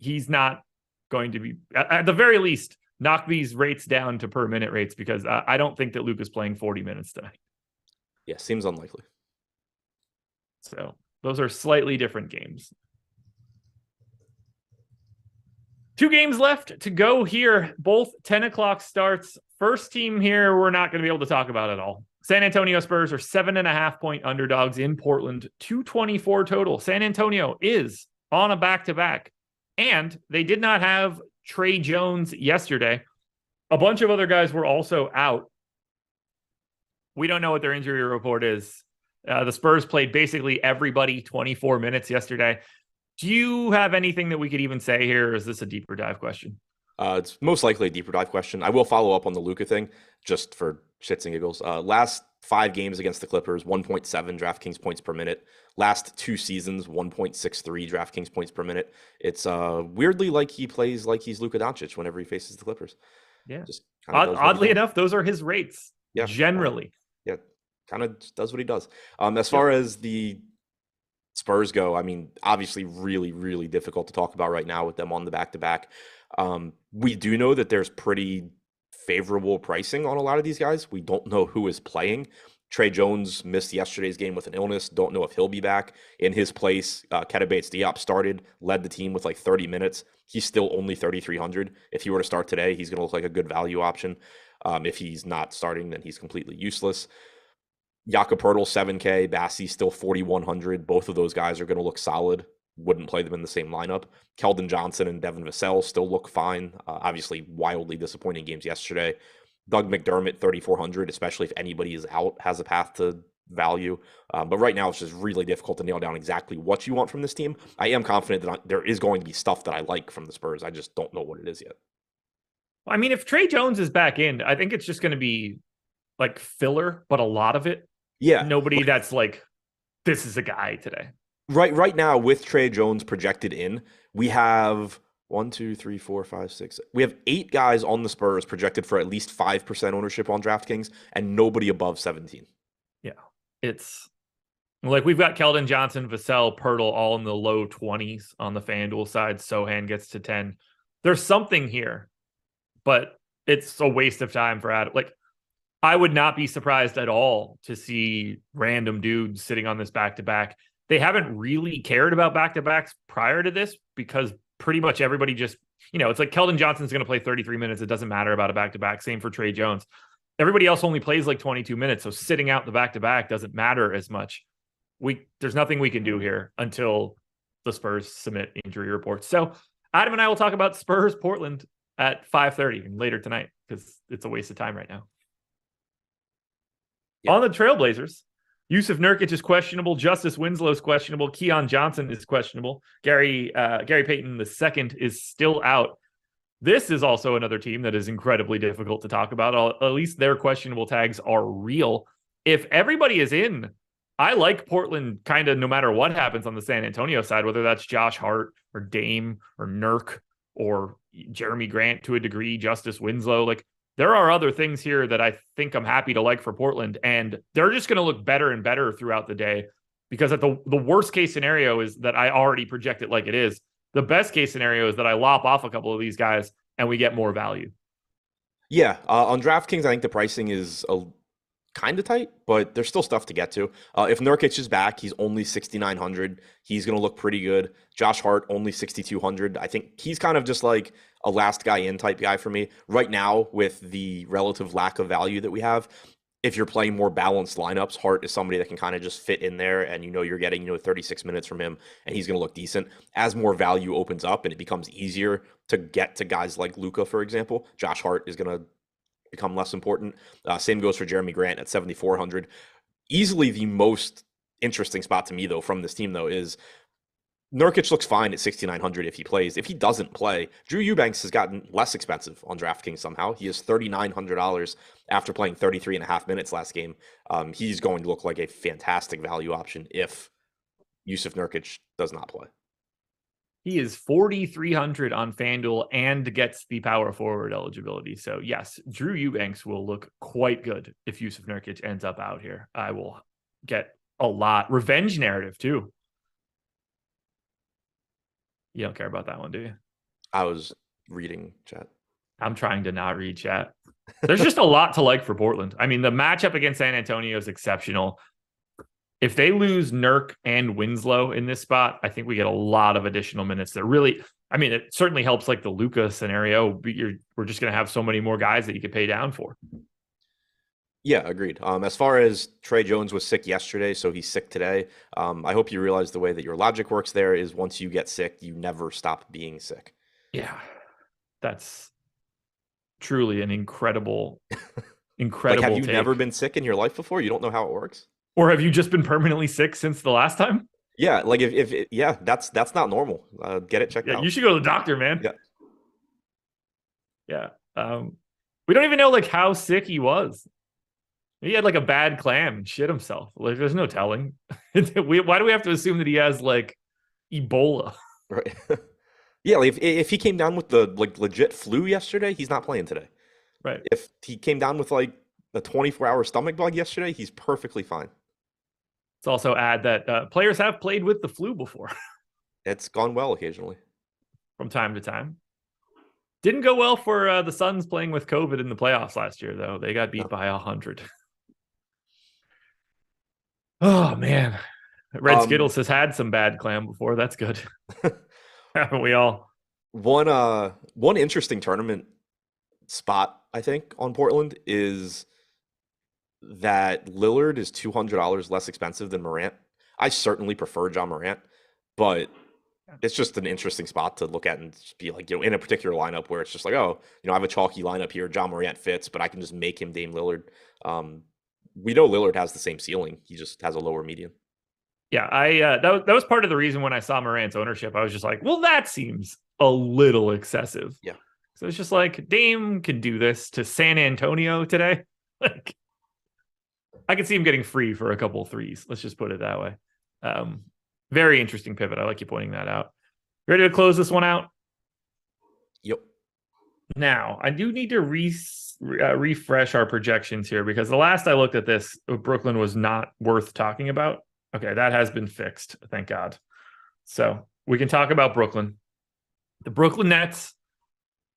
A: he's not going to be, at the very least, knock these rates down to per minute rates, because I don't think that Luka's playing 40 minutes tonight.
B: Yeah, seems unlikely.
A: So those are slightly different games. 2 games left to go here. Both 10 o'clock starts. First team here, we're not going to be able to talk about at all. San Antonio Spurs are 7.5 point underdogs in Portland. 224 total. San Antonio is on a back-to-back. And they did not have Trey Jones yesterday. A bunch of other guys were also out. We don't know what their injury report is. The Spurs played basically everybody 24 minutes yesterday. Do you have anything that we could even say here, or is this a deeper dive question?
B: It's most likely a deeper dive question. I will follow up on the Luka thing just for shits and giggles. Last 5 games against the Clippers, 1.7 DraftKings points per minute. Last 2 seasons, 1.63 DraftKings points per minute. It's weirdly like he plays like he's Luka Doncic whenever he faces the Clippers.
A: Yeah.
B: Just
A: oddly enough, those are his rates.
B: Yeah.
A: Generally.
B: Yeah. Kind of does what he does. As far as the Spurs go, I mean, obviously really, really difficult to talk about right now with them on the back-to-back. We do know that there's pretty favorable pricing on a lot of these guys. We don't know who is playing. Trey Jones missed yesterday's game with an illness. Don't know if he'll be back. In his place, Keita Bates-Diop started, led the team with like 30 minutes. He's still only 3,300. If he were to start today, he's going to look like a good value option. If he's not starting, then he's completely useless. Jakob Poeltl 7K, Bassi still 4,100. Both of those guys are going to look solid. Wouldn't play them in the same lineup. Keldon Johnson and Devin Vassell still look fine. Obviously, wildly disappointing games yesterday. Doug McDermott 3,400, especially if anybody is out, has a path to value. But right now, it's just really difficult to nail down exactly what you want from this team. I am confident that there is going to be stuff that I like from the Spurs. I just don't know what it is yet.
A: I mean, if Trey Jones is back in, I think it's just going to be like filler, but a lot of it.
B: Yeah.
A: Nobody that's like, this is a guy today.
B: Right now, with Trey Jones projected in, we have 1, 2, 3, 4, 5, 6. We have 8 guys on the Spurs projected for at least 5% ownership on DraftKings, and nobody above 17.
A: Yeah, it's like we've got Keldon Johnson, Vassell, Poeltl all in the low 20s on the FanDuel side. Sohan gets to 10. There's something here, but it's a waste of time for Adam. Like, I would not be surprised at all to see random dudes sitting on this back-to-back. They haven't really cared about back-to-backs prior to this because pretty much everybody just, it's like Keldon Johnson's going to play 33 minutes. It doesn't matter about a back-to-back. Same for Trey Jones. Everybody else only plays like 22 minutes. So sitting out the back-to-back doesn't matter as much. There's nothing we can do here until the Spurs submit injury reports. So Adam and I will talk about Spurs Portland at 5:30 later tonight because it's a waste of time right now. Yeah. On the Trailblazers, Yusuf Nurkic is questionable. Justice Winslow is questionable. Keon Johnson is questionable. Gary Payton II is still out. This is also another team that is incredibly difficult to talk about. At least their questionable tags are real. If everybody is in, I like Portland kind of no matter what happens on the San Antonio side, whether that's Josh Hart or Dame or Nurk or Jeremy Grant to a degree, Justice Winslow. Like, there are other things here that I think I'm happy to like for Portland, and they're just going to look better and better throughout the day because at the worst case scenario is that I already project it like it is. The best case scenario is that I lop off a couple of these guys and we get more value.
B: Yeah, on DraftKings, I think the pricing is kind of tight, but there's still stuff to get to. If Nurkic is back, he's only 6,900. He's going to look pretty good. Josh Hart, only 6,200. I think he's kind of just like a last guy in type guy for me. Right now, with the relative lack of value that we have, if you're playing more balanced lineups, Hart is somebody that can kind of just fit in there and you're getting 36 minutes from him and he's going to look decent. As more value opens up and it becomes easier to get to guys like Luka, for example, Josh Hart is going to become less important. Same goes for Jeremy Grant at 7,400. Easily the most interesting spot to me, though, from this team, though, is Nurkic looks fine at 6,900 if he plays. If he doesn't play, Drew Eubanks has gotten less expensive on DraftKings somehow. He is $3,900 after playing 33 and a half minutes last game. He's going to look like a fantastic value option if Yusuf Nurkic does not play.
A: He is 4,300 on FanDuel and gets the power forward eligibility. So yes, Drew Eubanks will look quite good if Yusuf Nurkic ends up out here. I will get a lot. Revenge narrative too. You don't care about that one, do you?
B: I was reading chat.
A: I'm trying to not read chat. There's just a lot to like for Portland. I mean, the matchup against San Antonio is exceptional. If they lose Nurk and Winslow in this spot, I think we get a lot of additional minutes that really, I mean, it certainly helps like the Luka scenario. We're just going to have so many more guys that you could pay down for.
B: Yeah, agreed. As far as Trey Jones was sick yesterday, so he's sick today. I hope you realize the way that your logic works there is once you get sick, you never stop being sick.
A: Yeah, that's truly an incredible
B: Like, have you
A: take.
B: never been sick in your life before? You don't know how it works?
A: Or have you just been permanently sick since the last time?
B: Yeah, like if that's not normal. Get it checked out.
A: Yeah, you should go to the doctor, man.
B: Yeah.
A: Yeah. We don't even know like how sick he was. He had like a bad clam and shit himself. Like, there's no telling. Why do we have to assume that he has like Ebola?
B: Right. Yeah, like if he came down with the like legit flu yesterday, he's not playing today.
A: Right.
B: If he came down with like a 24-hour stomach bug yesterday, he's perfectly fine.
A: Let's also add that players have played with the flu before.
B: It's gone well occasionally.
A: From time to time. Didn't go well for the Suns playing with COVID in the playoffs last year, though. They got beat by 100. Oh, man. Red Skittles has had some bad clam before. That's good. Haven't we all?
B: One interesting tournament spot, I think, on Portland is that Lillard is $200 less expensive than Morant. I certainly prefer John Morant, but it's just an interesting spot to look at and just be like, in a particular lineup where it's just like, oh, I have a chalky lineup here. John Morant fits, but I can just make him Dame Lillard. We know Lillard has the same ceiling. He just has a lower median.
A: Yeah, that was part of the reason when I saw Morant's ownership, I was just like, well, that seems a little excessive.
B: Yeah.
A: So it's just like Dame can do this to San Antonio today. Like, I could see him getting free for a couple threes. Let's just put it that way. Very interesting pivot. I like you pointing that out. Ready to close this one out?
B: Yep.
A: Now, I do need to refresh our projections here because the last I looked at this, Brooklyn was not worth talking about. Okay, that has been fixed. Thank God. So we can talk about Brooklyn. The Brooklyn Nets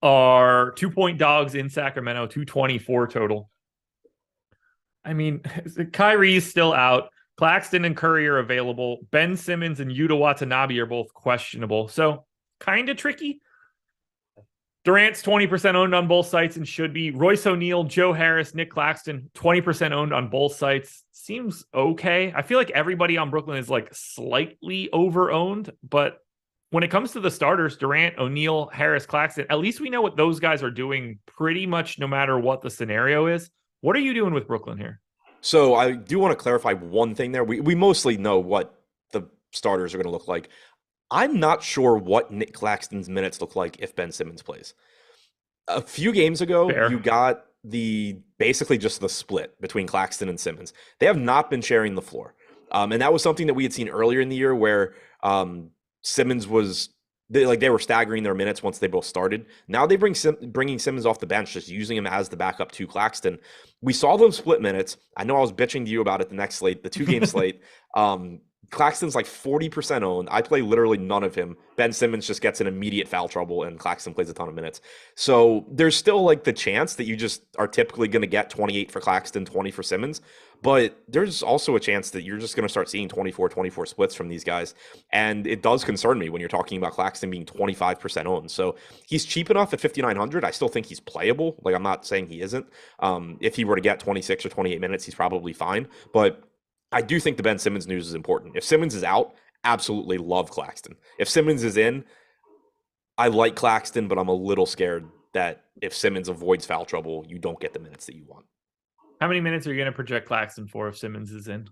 A: are 2-point dogs in Sacramento, 224 total. I mean, Kyrie's still out. Claxton and Curry are available. Ben Simmons and Yuta Watanabe are both questionable. So kind of tricky. Durant's 20% owned on both sites and should be. Royce O'Neal, Joe Harris, Nick Claxton, 20% owned on both sites. Seems okay. I feel like everybody on Brooklyn is like slightly over-owned, but when it comes to the starters, Durant, O'Neal, Harris, Claxton, at least we know what those guys are doing pretty much no matter what the scenario is. What are you doing with Brooklyn here?
B: So I do want to clarify one thing there. We mostly know what the starters are going to look like. I'm not sure what Nick Claxton's minutes look like if Ben Simmons plays. A few games ago,
A: Fair.
B: you got basically just the split between Claxton and Simmons. They have not been sharing the floor. And that was something that we had seen earlier in the year where Simmons was they were staggering their minutes once they both started. Now they bringing Simmons off the bench, just using him as the backup to Claxton. We saw them split minutes. I know I was bitching to you about it the next slate, the 2-game slate. Claxton's like 40% owned. I play literally none of him. Ben Simmons just gets in immediate foul trouble, and Claxton plays a ton of minutes. So there's still like the chance that you just are typically going to get 28 for Claxton, 20 for Simmons. But there's also a chance that you're just going to start seeing 24-24 splits from these guys. And it does concern me when you're talking about Claxton being 25% owned. So he's cheap enough at 5,900. I still think he's playable. Like, I'm not saying he isn't. If he were to get 26 or 28 minutes, he's probably fine. But I do think the Ben Simmons news is important. If Simmons is out, absolutely love Claxton. If Simmons is in, I like Claxton, but I'm a little scared that if Simmons avoids foul trouble, you don't get the minutes that you want.
A: How many minutes are you going to project Claxton for if Simmons is in?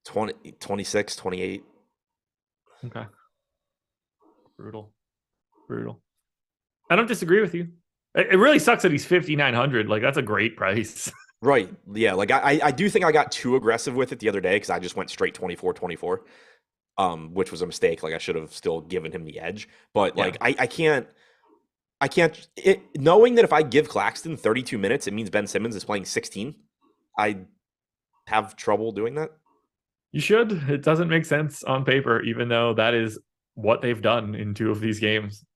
B: 20, 26, 28.
A: Okay. Brutal. I don't disagree with you. It really sucks that he's 5,900. Like, that's a great price.
B: Right. Yeah. Like, I do think I got too aggressive with it the other day because I just went straight 24-24, which was a mistake. Like, I should have still given him the edge. But, like, yeah. I can't knowing that if I give Claxton 32 minutes, it means Ben Simmons is playing 16. I have trouble doing that.
A: You should. It doesn't make sense on paper, even though that is what they've done in 2 of these games.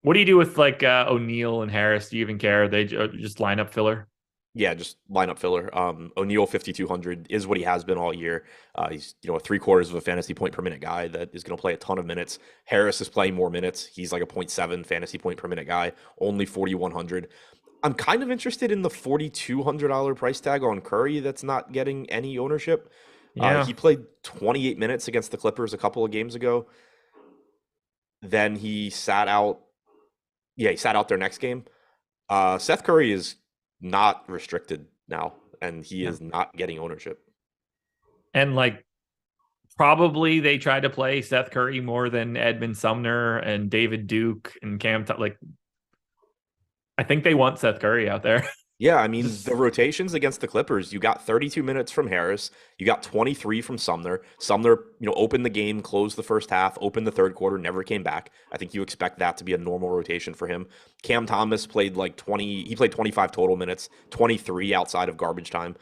A: What do you do with like O'Neal and Harris? Do you even care? They just lineup filler?
B: Yeah, just lineup filler. O'Neal 5,200 is what he has been all year. He's a 3/4 of a fantasy point per minute guy that is going to play a ton of minutes. Harris is playing more minutes. He's like a 0.7 fantasy point per minute guy, only 4,100. I'm kind of interested in the $4,200 price tag on Curry that's not getting any ownership. Yeah. He played 28 minutes against the Clippers a couple of games ago. Then he sat out. Yeah, he sat out their next game. Seth Curry is not restricted now, and he is not getting ownership.
A: And like, probably they tried to play Seth Curry more than Edmund Sumner and David Duke and Cam. Like, I think they want Seth Curry out there.
B: Yeah, I mean, the rotations against the Clippers, you got 32 minutes from Harris. You got 23 from Sumner. Sumner, opened the game, closed the first half, opened the third quarter, never came back. I think you expect that to be a normal rotation for him. Cam Thomas played like 20. He played 25 total minutes, 23 outside of garbage time.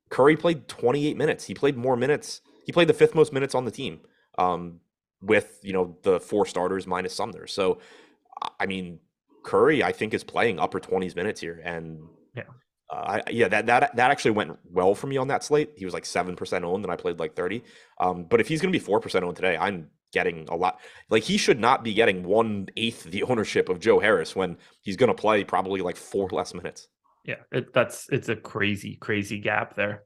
B: Curry played 28 minutes. He played more minutes. He played the 5th most minutes on the team with, the 4 starters minus Sumner. So, I mean, Curry, I think, is playing upper 20s minutes here, and that actually went well for me on that slate. He was like 7% owned, and I played like 30. But if he's going to be 4% owned today, I'm getting a lot. Like, he should not be getting 1/8 the ownership of Joe Harris when he's going to play probably like 4 less minutes.
A: Yeah, it's a crazy gap there.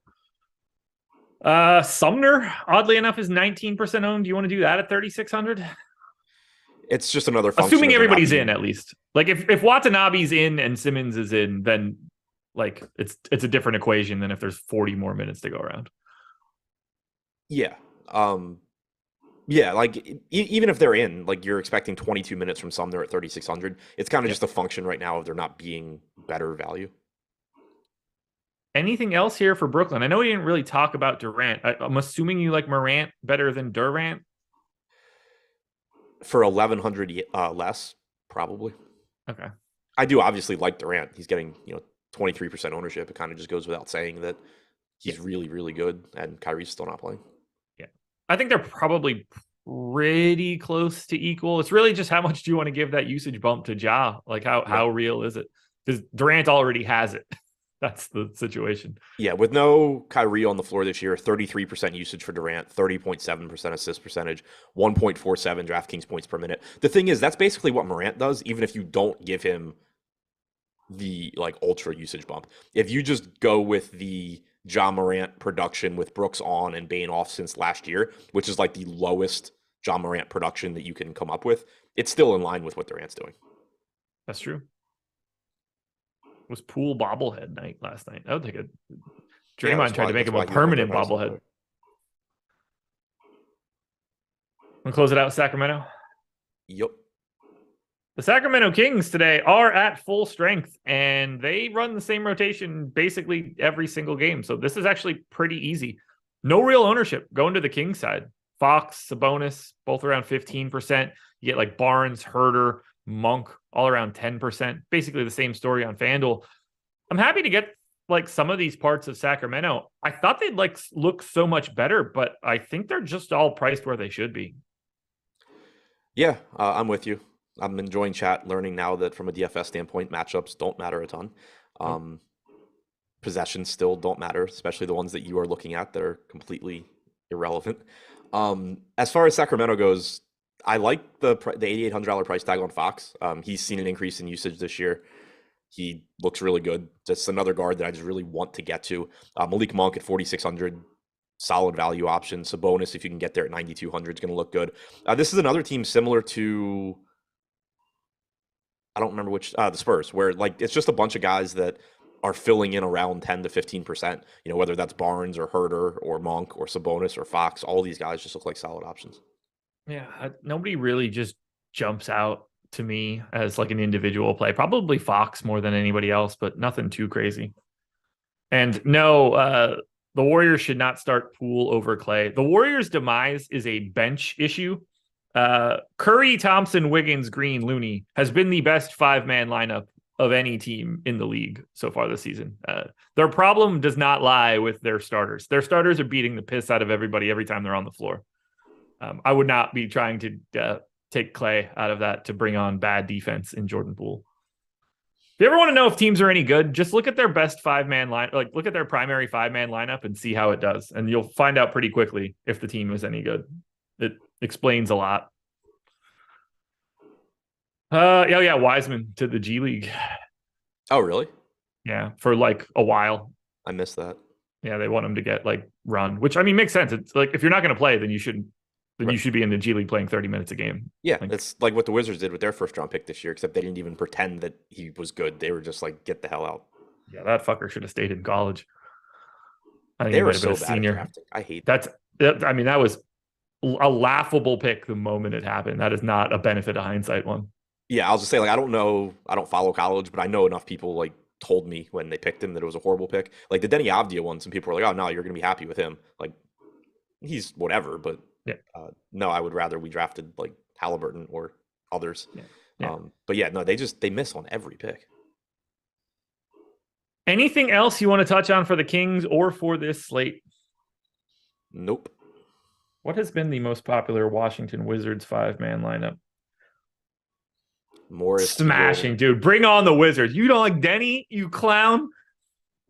A: Sumner, oddly enough, is 19% owned. Do you want to do that at 3,600?
B: It's just another function.
A: Assuming everybody's in, at least. Like if Watanabe's in and Simmons is in, then like it's a different equation than if there's 40 more minutes to go around.
B: Yeah. Yeah, like even if they're in, like you're expecting 22 minutes from Sumner at 3,600. It's kind of just a function right now of there not being better value.
A: Anything else here for Brooklyn? I know we didn't really talk about Durant. I'm assuming you like Morant better than Durant.
B: For 1,100 less, probably.
A: Okay.
B: I do obviously like Durant. He's getting 23% ownership. It kind of just goes without saying that he's really, really good, and Kyrie's still not playing.
A: Yeah, I think they're probably pretty close to equal. It's really just how much do you want to give that usage bump to Ja? Like how real is it? Because Durant already has it. That's the situation.
B: Yeah, with no Kyrie on the floor this year, 33% usage for Durant, 30.7% assist percentage, 1.47 DraftKings points per minute. The thing is, that's basically what Morant does, even if you don't give him the like ultra usage bump. If you just go with the Ja Morant production with Brooks on and Bane off since last year, which is like the lowest Ja Morant production that you can come up with, it's still in line with what Durant's doing.
A: That's true. It was Poole bobblehead night last night. I would think Draymond tried to make him a permanent bobblehead. We'll close it out with Sacramento.
B: Yep.
A: The Sacramento Kings today are at full strength, and they run the same rotation basically every single game. So this is actually pretty easy. No real ownership going to the Kings side. Fox, Sabonis, both around 15%. You get like Barnes, Herter, Monk, all around 10%. Basically the same story on FanDuel. I'm happy to get like some of these parts of Sacramento. I thought they'd like look so much better, but I think they're just all priced where they should be.
B: Yeah, I'm with you. I'm enjoying chat, learning now that from a DFS standpoint, matchups don't matter a ton. Possessions still don't matter, especially the ones that you are looking at that are completely irrelevant. As far as Sacramento goes, I like the $8,800 price tag on Fox. He's seen an increase in usage this year. He looks really good. Just another guard that I just really want to get to. Malik Monk at 4,600, solid value option. Sabonis, if you can get there at 9,200, is going to look good. This is another team similar to, I don't remember which, the Spurs, where like it's just a bunch of guys that are filling in around 10 to 15%. Whether that's Barnes or Herter or Monk or Sabonis or Fox, all these guys just look like solid options.
A: Yeah, nobody really just jumps out to me as like an individual play. Probably Fox more than anybody else, but nothing too crazy. And no, the Warriors should not start Poole over Clay. The Warriors' demise is a bench issue. Curry, Thompson, Wiggins, Green, Looney has been the best 5-man lineup of any team in the league so far this season. Their problem does not lie with their starters. Their starters are beating the piss out of everybody every time they're on the floor. I would not be trying to take Clay out of that to bring on bad defense in Jordan Poole. If you ever want to know if teams are any good, just look at their best 5-man line, like look at their primary 5-man lineup and see how it does. And you'll find out pretty quickly if the team is any good. It explains a lot. Yeah, Wiseman to the G League.
B: Oh, really?
A: Yeah, for like a while.
B: I missed that.
A: Yeah, they want him to get like run, which I mean makes sense. It's like if you're not going to play, then you shouldn't. Then you should be in the G League playing 30 minutes a game.
B: Yeah, it's like what the Wizards did with their first round pick this year, except they didn't even pretend that he was good. They were just like, get the hell out.
A: Yeah, that fucker should have stayed in college. I think
B: they were so bad at drafting. I hate
A: that. I mean, that was a laughable pick the moment it happened. That is not a benefit of hindsight one.
B: Yeah, I'll just say, like, I don't know. I don't follow college, but I know enough people like told me when they picked him that it was a horrible pick. Like the Denny Avdia one, some people were like, oh, no, you're going to be happy with him. Like, he's whatever, but
A: yeah.
B: No, I would rather we drafted like Halliburton or others.
A: Yeah.
B: But yeah, no, they miss on every pick.
A: Anything else you want to touch on for the Kings or for this slate?
B: Nope.
A: What has been the most popular Washington Wizards 5-man lineup?
B: Morris.
A: Smashing, Beal. Dude. Bring on the Wizards. You don't like Denny, you clown?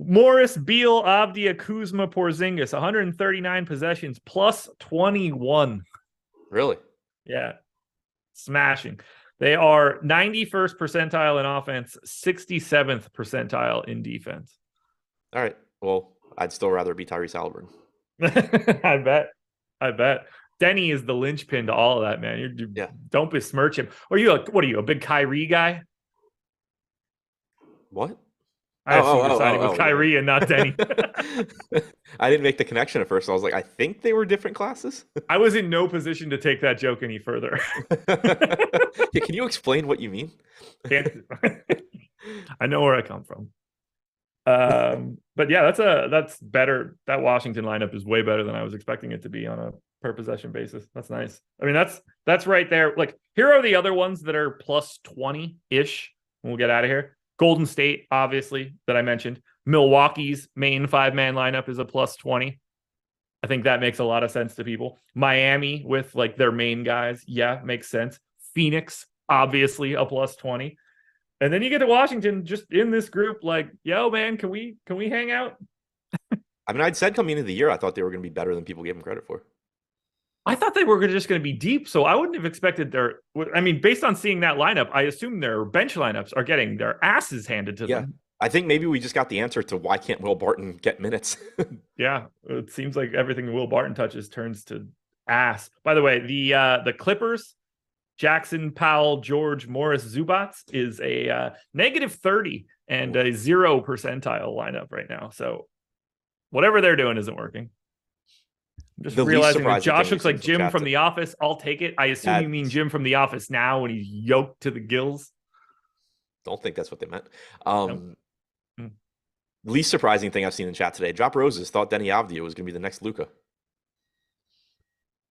A: Morris, Beal, Avdia, Kuzma, Porzingis, 139 possessions, plus 21.
B: Really?
A: Yeah. Smashing. They are 91st percentile in offense, 67th percentile in defense.
B: All right. Well, I'd still rather be Tyrese Halliburton.
A: I bet. Denny is the linchpin to all of that, man. Don't besmirch him. Or what are you, a big Kyrie guy?
B: What?
A: I assume you're siding with Kyrie and not Denny.
B: I didn't make the connection at first. I was like, I think they were different classes.
A: I was in no position to take that joke any further.
B: Yeah, can you explain what you mean?
A: I know where I come from. But yeah, that's better. That Washington lineup is way better than I was expecting it to be on a per possession basis. That's nice. I mean, that's right there. Like, here are the other ones that are plus 20-ish. We'll get out of here. Golden State, obviously, that I mentioned. Milwaukee's main 5-man lineup is a plus 20. I think that makes a lot of sense to people. Miami with like their main guys. Yeah, makes sense. Phoenix, obviously a plus 20. And then you get to Washington just in this group, like, yo, man, can we hang out?
B: I mean, I'd said coming into the year, I thought they were going to be better than people gave them credit for.
A: I thought they were just going to be deep, so I wouldn't have expected based on seeing that lineup, I assume their bench lineups are getting their asses handed to them.
B: I think maybe we just got the answer to why can't Will Barton get minutes.
A: Yeah, it seems like everything Will Barton touches turns to ass. By the way, the Clippers, Jackson, Powell, George, Morris, Zubats is a negative 30 and a 0 percentile lineup right now. So whatever they're doing isn't working. I'm just realizing that Josh looks like Jim from The Office. I'll take it. I assume you mean Jim from The Office now when he's yoked to the gills.
B: Don't think that's what they meant. Least surprising thing I've seen in chat today, Drop Roses thought Denny Avdija was going to be the next Luka.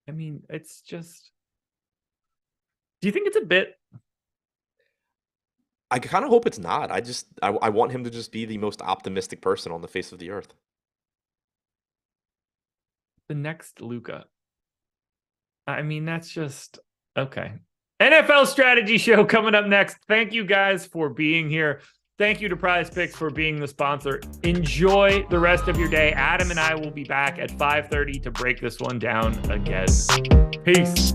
A: I mean, it's just... Do you think it's a bit...
B: I kind of hope it's not. I want him to just be the most optimistic person on the face of the earth.
A: The next Luka. I mean, that's just... Okay. NFL Strategy Show coming up next. Thank you guys for being here. Thank you to PrizePicks for being the sponsor. Enjoy the rest of your day. Adam and I will be back at 5:30 to break this one down again. Peace.